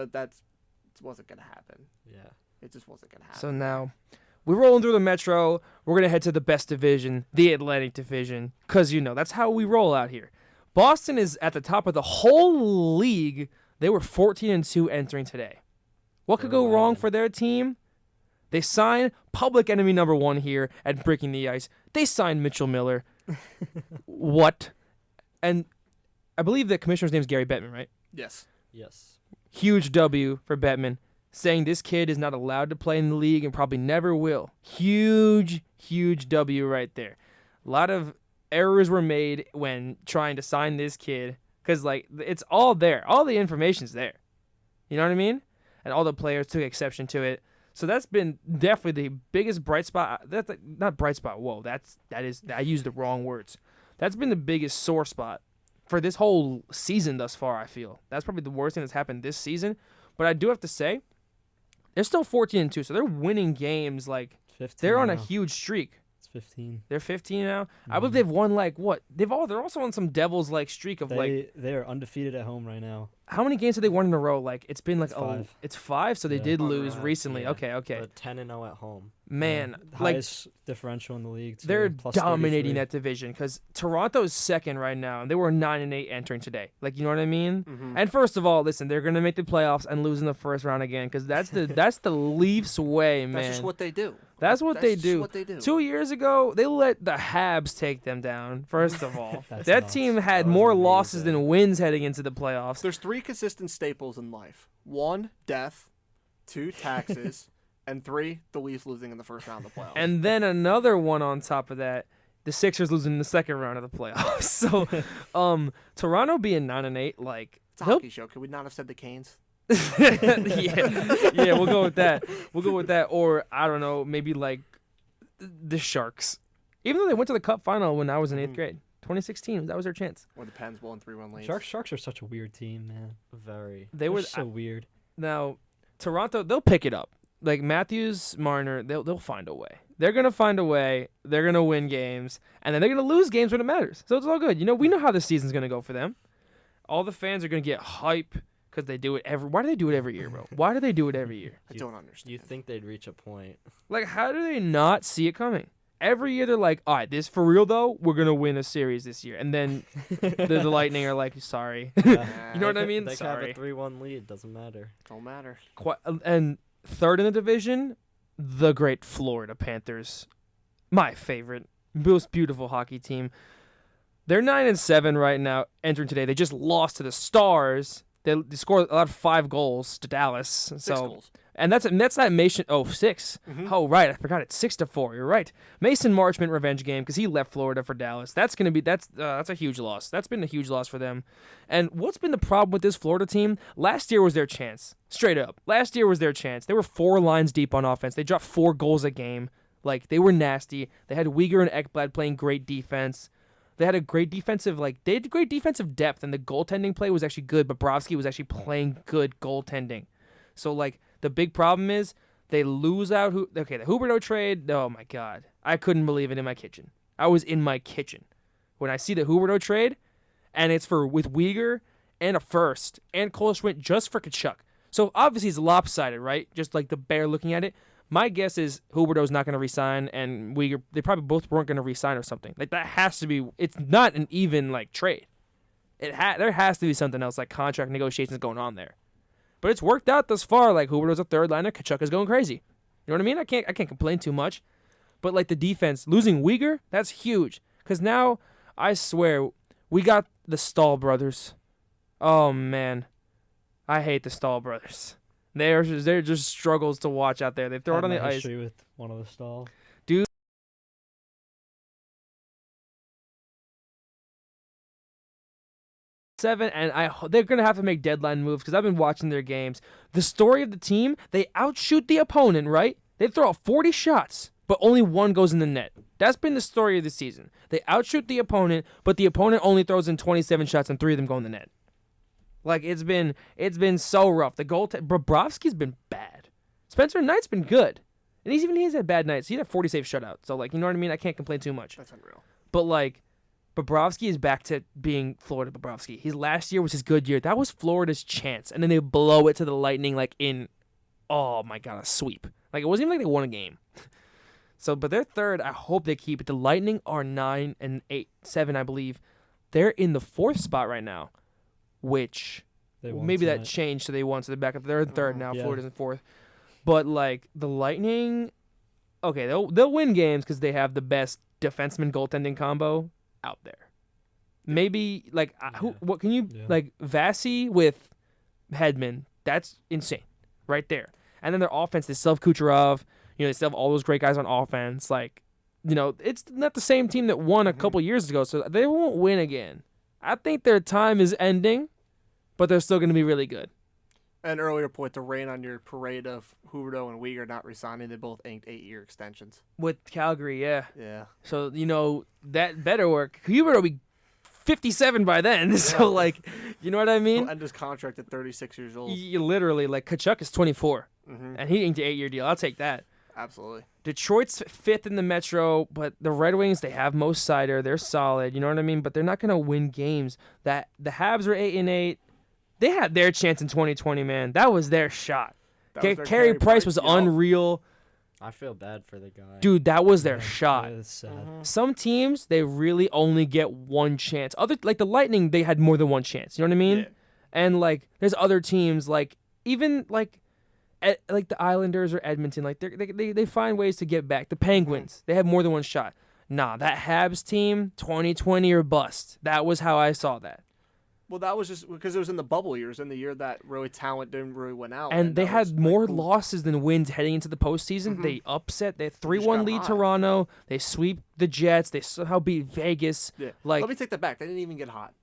wasn't gonna happen. Yeah, it just wasn't gonna happen. So now we're rolling through the Metro. We're gonna head to the best division, the Atlantic Division, because that's how we roll out here. Boston is at the top of the whole league. They were 14-2 entering today. What could go wrong for their team? They sign public enemy number 1 here at Breaking the Ice. They signed Mitchell Miller. What? And I believe the commissioner's name is Gary Bettman, right? Yes. Huge W for Bettman, saying this kid is not allowed to play in the league and probably never will. Huge W right there. A lot of errors were made when trying to sign this kid because, it's all there. All the information's there. You know what I mean? And all the players took exception to it. So that's been definitely the biggest bright spot. That's not bright spot. Whoa, I used the wrong words. That's been the biggest sore spot for this whole season thus far, I feel. That's probably the worst thing that's happened this season. But I do have to say, they're still 14-2, so they're winning games. 15 they're on a now. huge streak. It's 15. They're 15 now. I believe they've won what? They're also on some Devils streak of They are undefeated at home right now. How many games have they won in a row? It's been It's 5. It's 5, so they did lose recently. Yeah. Okay. But 10-0 at home. Man, Highest differential in the league. Too, they're plus dominating 33. that division because Toronto's second right now, and they were 9-8 entering today. You know what I mean? Mm-hmm. And first of all, listen, they're gonna make the playoffs and lose in the first round again because that's the Leafs way, man. That's just what they do. That's what they do. 2 years ago, they let the Habs take them down. First of all, That's that nuts. team had That was more losses amazing. than wins heading into the playoffs. There's 3 consistent staples in life. 1, death. 2, taxes. And 3, the Leafs losing in the first round of the playoffs. And then another one on top of that, the Sixers losing in the second round of the playoffs. So, Toronto being 9-8, it's a hockey show. Could we not have said the Canes? yeah, we'll go with that. Or I don't know, maybe the Sharks. Even though they went to the Cup final when I was in 8th grade, 2016, that was their chance. Or the Pens blowing 3-1 leads. Sharks are such a weird team, man. Very. They were They're so weird. Now, Toronto, they'll pick it up. Matthews, Marner, they'll find a way. They're gonna find a way. They're gonna win games, and then they're gonna lose games when it matters. So it's all good. We know how the season's gonna go for them. All the fans are gonna get hype because they do it Why do they do it every year, bro? Why do they do it every year? I don't understand. You think they'd reach a point? How do they not see it coming? Every year they're like, all right, this for real though, we're gonna win a series this year, and then the Lightning are like, sorry. You know what I mean? They Sorry. could have a 3-1 lead. Doesn't matter. Don't matter. And third in the division, the great Florida Panthers, my favorite, most beautiful hockey team. They're 9-7 right now, entering today. They just lost to the Stars They scored a lot of 5 goals to Dallas. So 6 goals. And that's that Mason. Oh, 6. Mhm. Oh, right. I forgot it's 6-4. You're right. Mason Marchment revenge game because he left Florida for Dallas. That's a huge loss. That's been a huge loss for them. And what's been the problem with this Florida team? Last year was their chance. Straight up. Last year was their chance. They were 4 lines deep on offense. They dropped 4 goals a game. Like, they were nasty. They had Uyghur and Ekblad playing great defense. They had a great defensive, they had great defensive depth, and the goaltending play was actually good. Bobrovsky was actually playing good goaltending. So, the big problem is they lose out. The Huberdeau trade. Oh my God, I couldn't believe it in my kitchen. I was in my kitchen when I see the Huberdeau trade, and it's with Uyghur and a first and Cole Schmidt just for Kachuk. So obviously it's lopsided, right? Just like the bear looking at it. My guess is Huberdeau's not going to resign, and Uyghur, they probably both weren't going to resign or something. That has to be. It's not an even trade. There has to be something else like contract negotiations going on there. But it's worked out thus far. Huberdeau's a third liner. Kachuk is going crazy. You know what I mean? I can't complain too much. But the defense, losing Uyghur, that's huge. Because now, I swear, we got the Stahl brothers. Oh, man. I hate the Stahl brothers. They're just struggles to watch out there. They throw it on the ice. History with one of the Stahl. Dude. 7, and they're gonna have to make deadline moves because I've been watching their games. The story of the team: they outshoot the opponent, right? They throw out 40 shots, but only 1 goes in the net. That's been the story of the season. They outshoot the opponent, but the opponent only throws in 27 shots and 3 of them go in the net. It's been so rough. The Bobrovsky's been bad. Spencer Knight's been good, and he's had bad nights. He had a 40 save shutout, so you know what I mean. I can't complain too much. That's unreal. But Bobrovsky is back to being Florida Bobrovsky. His last year was his good year. That was Florida's chance. And then they blow it to the Lightning oh my God, a sweep. It wasn't even they won a game. But they're third. I hope they keep it. The Lightning are 9 and 7, I believe. They're in the 4th spot right now, which maybe that changed. So they won. So they're back up. They're in third now. Yeah. Florida's in 4th. But the Lightning, okay, they'll win games because they have the best defenseman goaltending combo out there. Maybe what can you Vasi with Hedman? That's insane, right there. And then their offense, they still have Kucherov. They still have all those great guys on offense. It's not the same team that won a couple years ago, so they won't win again. I think their time is ending, but they're still going to be really good. An earlier point to rain on your parade of Huberdeau and Uyghur not resigning. They both inked 8-year extensions. With Calgary, yeah. Yeah. So, that better work. Huberdeau will be 57 by then. So, you know what I mean? He'll end his contract at 36 years old. Literally, Kachuk is 24. Mm-hmm. And he inked an 8-year deal. I'll take that. Absolutely. Detroit's 5th in the Metro, but the Red Wings, they have Mo Seider. They're solid. You know what I mean? But they're not going to win games. The Habs are 8-8. They had their chance in 2020, man. That was their shot. Carey Price was unreal. I feel bad for the guy. Dude, that was their shot. It is sad. Mm-hmm. Some teams, they really only get one chance. The Lightning, they had more than one chance. You know what I mean? Yeah. And there's other teams even the Islanders or Edmonton. They find ways to get back. The Penguins, they have more than one shot. Nah, that Habs team, 2020 or bust. That was how I saw that. Well, that was just because it was in the bubble years, in the year that really talent didn't really win out. And they had more losses than wins heading into the postseason. Mm-hmm. They upset. They 3-1 got lead hot. Toronto. They sweep the Jets. They somehow beat Vegas. Yeah. Let me take that back. They didn't even get hot.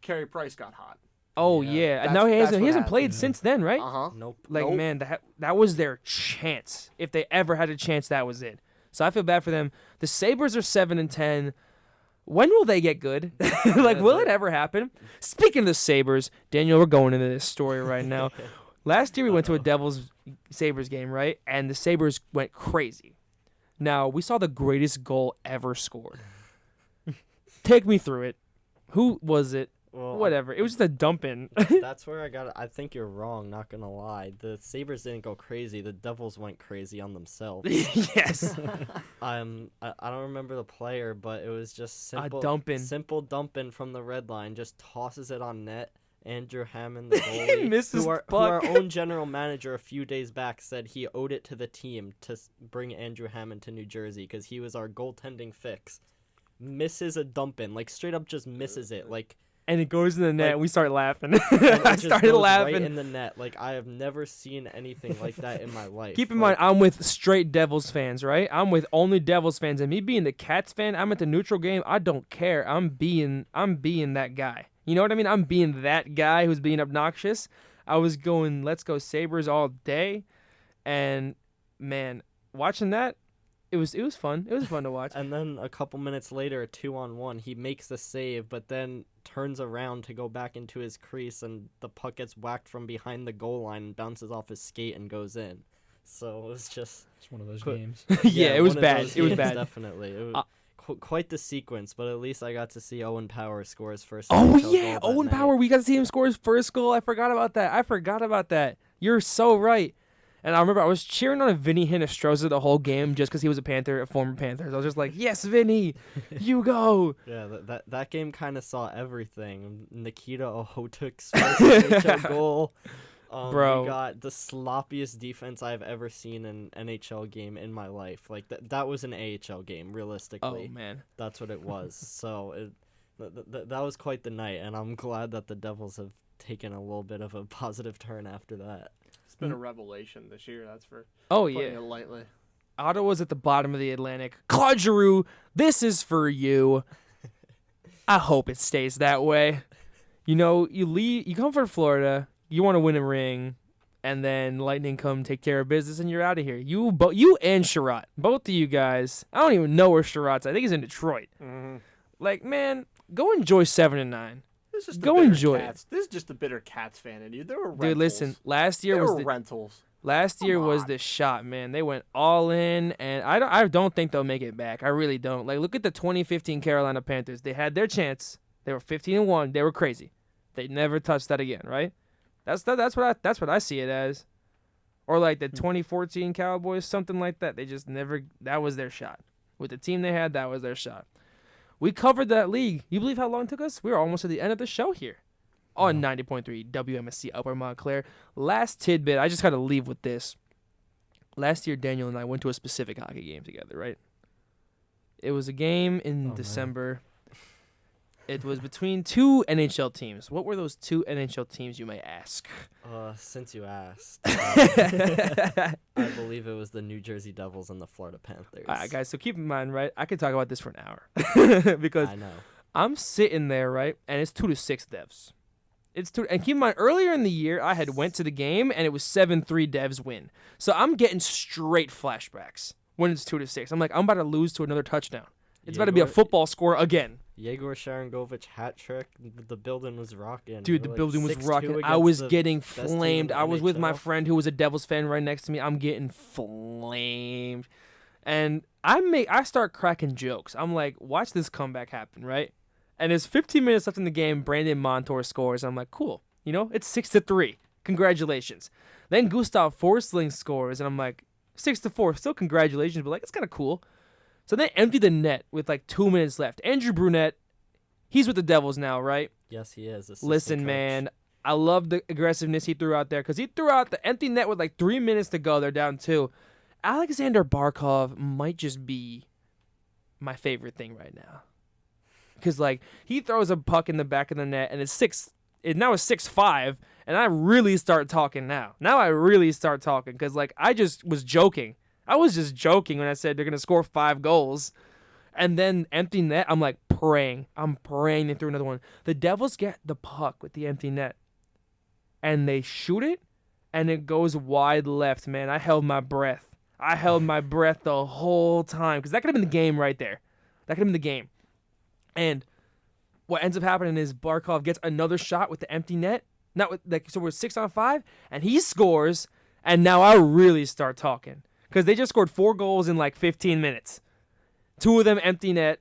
Carey Price got hot. Oh Yeah. yeah, and That's- now he that's hasn't what played happened. since then, right? Uh-huh. Nope. Nope. Man, that was their chance. If they ever had a chance, that was it. So I feel bad for them. The Sabres are 7-10. When will they get good? Will it ever happen? Speaking of the Sabres, Daniel, we're going into this story right now. Last year we went to a Devils Sabres game, right? And the Sabres went crazy. Now, we saw the greatest goal ever scored. Take me through it. Who was it? Well, Whatever. It was just a dump in. That's where I think you're wrong, not gonna lie. The Sabres didn't go crazy. The Devils went crazy on themselves. Yes. I don't remember the player, but it was just simple dump-in. Simple dump in from the red line, just tosses it on net. Andrew Hammond, the goalie, Misses who the our puck. own general manager a few days back said he owed it to the team to bring Andrew Hammond to New Jersey because he was our goaltending fix. Misses a dump in, straight up just misses it. and it goes in the net, Like- and we start laughing. And it I just started goes laughing. right in the net. Like, I have never seen anything like that in my life. Keep in mind, I'm with straight Devils fans, right? I'm with only Devils fans, and me being the Cats fan, I'm at the neutral game. I don't care. I'm being that guy. You know what I mean? I'm being that guy who's being obnoxious. I was going, let's go Sabres all day, and man, watching that, it was fun. It was fun to watch. And then a couple minutes later, a 2-on-1, he makes the save, but then turns around to go back into his crease, and the puck gets whacked from behind the goal line and bounces off his skate and goes in. So it was just It's one of those Cool. games. Yeah, it was one of bad. those It was games, bad. Definitely. It was quite the sequence, but at least I got to see Owen Power score his first. Oh NHL yeah, goal that Owen night. Power. We got to see him score his first goal. I forgot about that. You're so right. And I remember I was cheering on Vinny Hinostroza the whole game just because he was a former Panther. So I was just like, yes, Vinny, you go. Yeah, that game kind of saw everything. Nikita Ohotuk's first NHL goal. Bro. We got the sloppiest defense I've ever seen in an NHL game in my life. Like that was an AHL game, realistically. Oh man. That's what it was. So that was quite the night, and I'm glad that the Devils have taken a little bit of a positive turn after that. It's been a revelation this year. That's for Oh putting yeah. it lightly. Ottawa's at the bottom of the Atlantic. Claude Giroux, this is for you. I hope it stays that way. You know, you come from Florida, you want to win a ring, and then Lightning come take care of business, and you're out of here. You and Sherratt, both of you guys. I don't even know where Sherratt's. I think he's in Detroit. Mm-hmm. Like, man, go enjoy 7 and 9. This is just Go the bitter enjoy it. Cats. This is just a bitter Cats fan in you. There were rentals. Dude, listen, last year there was were the rentals. Last year Come was on. the shot, man. They went all in, and I don't think they'll make it back. I really don't. Like, look at the 2015 Carolina Panthers. They had their chance. They were 15-1. They were crazy. They never touched that again, right? That's what I see it as. Or like the 2014 Cowboys, something like that. They just never. That was their shot. With the team they had, that was their shot. We covered that league. You believe how long it took us? We were almost at the end of the show here. On 90.3 WMSC Upper Montclair. Last tidbit, I just got to leave with this. Last year, Daniel and I went to a specific hockey game together, right? It was a game in December. It was between 2 NHL teams. What were those 2 NHL teams, you may ask? Since you asked, I believe it was the New Jersey Devils and the Florida Panthers. All right, guys, so keep in mind, right? I could talk about this for an hour. Because I know. I'm sitting there, right? And it's 2-6 Devs. It's 2, and keep in mind, earlier in the year, I had went to the game, and it was 7-3 Devs win. So I'm getting straight flashbacks when it's 2-6. I'm like, I'm about to lose to another touchdown. It's about to be a Yegor- football score again. Yegor Sharangovich hat trick. The building was rocking. Dude, the building was rocking. I was getting flamed. I was with my friend who was a Devils fan right next to me. I'm getting flamed. And I start cracking jokes. I'm like, watch this comeback happen, right? And there's 15 minutes left in the game. Brandon Montour scores. I'm like, cool. You know, it's 6-3. Congratulations. Then Gustav Forsling scores, and I'm like, 6-4. Still congratulations, but like, it's kind of cool. So they empty the net with like 2 minutes left. Andrew Brunette, he's with the Devils now, right? Yes, he is. Assistant Listen, coach. man, I love the aggressiveness he threw out there because he threw out the empty net with like 3 minutes to go. They're down 2. Alexander Barkov might just be my favorite thing right now. Because, like, he throws a puck in the back of the net, and now it's 6-5, and I really start talking now. Now I really start talking because, like, I just was joking. I was just joking when I said they're going to score 5 goals. And then empty net, I'm like praying. I'm praying they threw another one. The Devils get the puck with the empty net, and they shoot it, and it goes wide left, man. I held my breath. I held my breath the whole time because that could have been the game right there. That could have been the game. And what ends up happening is Barkov gets another shot with the empty net. So we're 6-on-5, and he scores, and now I really start talking. Because they just scored 4 goals in like 15 minutes. 2 of them empty net.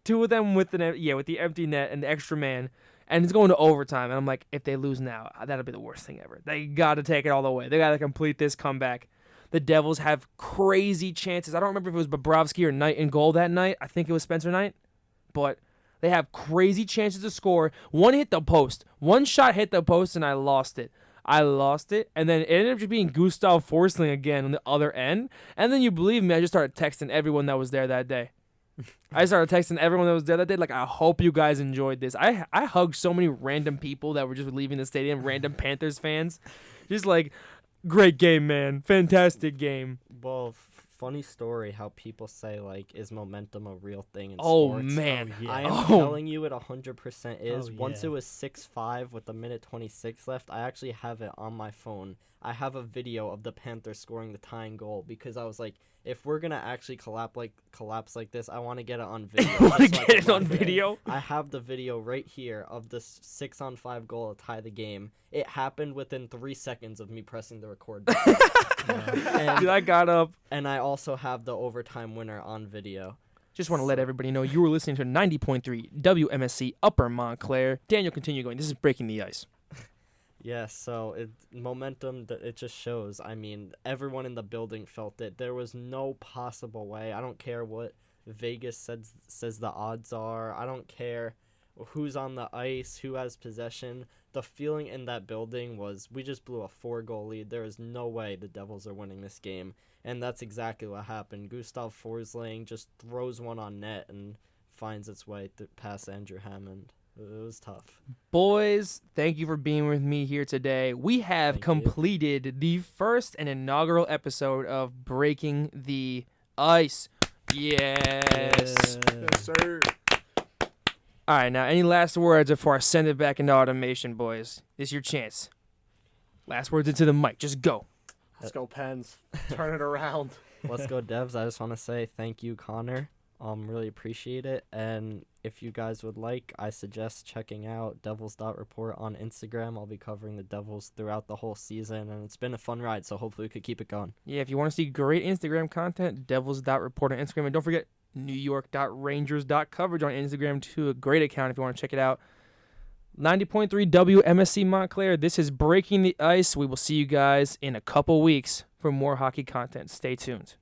2 of them with the empty net and the extra man. And it's going to overtime. And I'm like, if they lose now, that'll be the worst thing ever. They got to take it all the way. They got to complete this comeback. The Devils have crazy chances. I don't remember if it was Bobrovsky or Knight in goal that night. I think it was Spencer Knight. But they have crazy chances to score. One hit the post. One shot hit the post, and I lost it. And then it ended up just being Gustav Forsling again on the other end. And then you believe me, I just started texting everyone that was there that day. I started texting everyone that was there that day, like, I hope you guys enjoyed this. I hugged so many random people that were just leaving the stadium, random Panthers fans. Just like, great game, man. Fantastic game. Well, funny story how people say, like, is momentum a real thing in Oh, sports? man. Oh, yeah. I am Oh. telling you it 100% is. Oh, Once yeah. it was 6-5 with a minute 26 left, I actually have it on my phone. I have a video of the Panthers scoring the tying goal because I was like, if we're going to actually collapse like this, I want to get it on video. Want to just so I get can it on laugh at video? I have the video right here of the 6-on-5 goal to tie the game. It happened within 3 seconds of me pressing the record button. Dude, I got up. And I also have the overtime winner on video. Just want to let everybody know you were listening to 90.3 WMSC Upper Montclair. Daniel, continue going. This is Breaking the Ice. Yeah, so momentum, it just shows. I mean, everyone in the building felt it. There was no possible way. I don't care what Vegas says the odds are. I don't care who's on the ice, who has possession. The feeling in that building was we just blew a 4-goal lead. There is no way the Devils are winning this game. And that's exactly what happened. Gustav Forsling just throws one on net and finds its way past Andrew Hammond. It was tough. Boys, thank you for being with me here today. We have Thank you. completed the first and inaugural episode of Breaking the Ice. Yes. Yes, sir. All right, now, any last words before I send it back into automation, boys? This is your chance. Last words into the mic. Just go. Let's go, Pens. Turn it around. Let's go, Devs. I just want to say thank you, Connor. Really appreciate it. And if you guys would like, I suggest checking out Devils.report on Instagram. I'll be covering the Devils throughout the whole season, and it's been a fun ride, so hopefully we could keep it going. Yeah, if you want to see great Instagram content, devils.report on Instagram. And don't forget, newyork.rangers.coverage on Instagram, too. A great account if you want to check it out. 90.3 WMSC Montclair. This is Breaking the Ice. We will see you guys in a couple weeks for more hockey content. Stay tuned.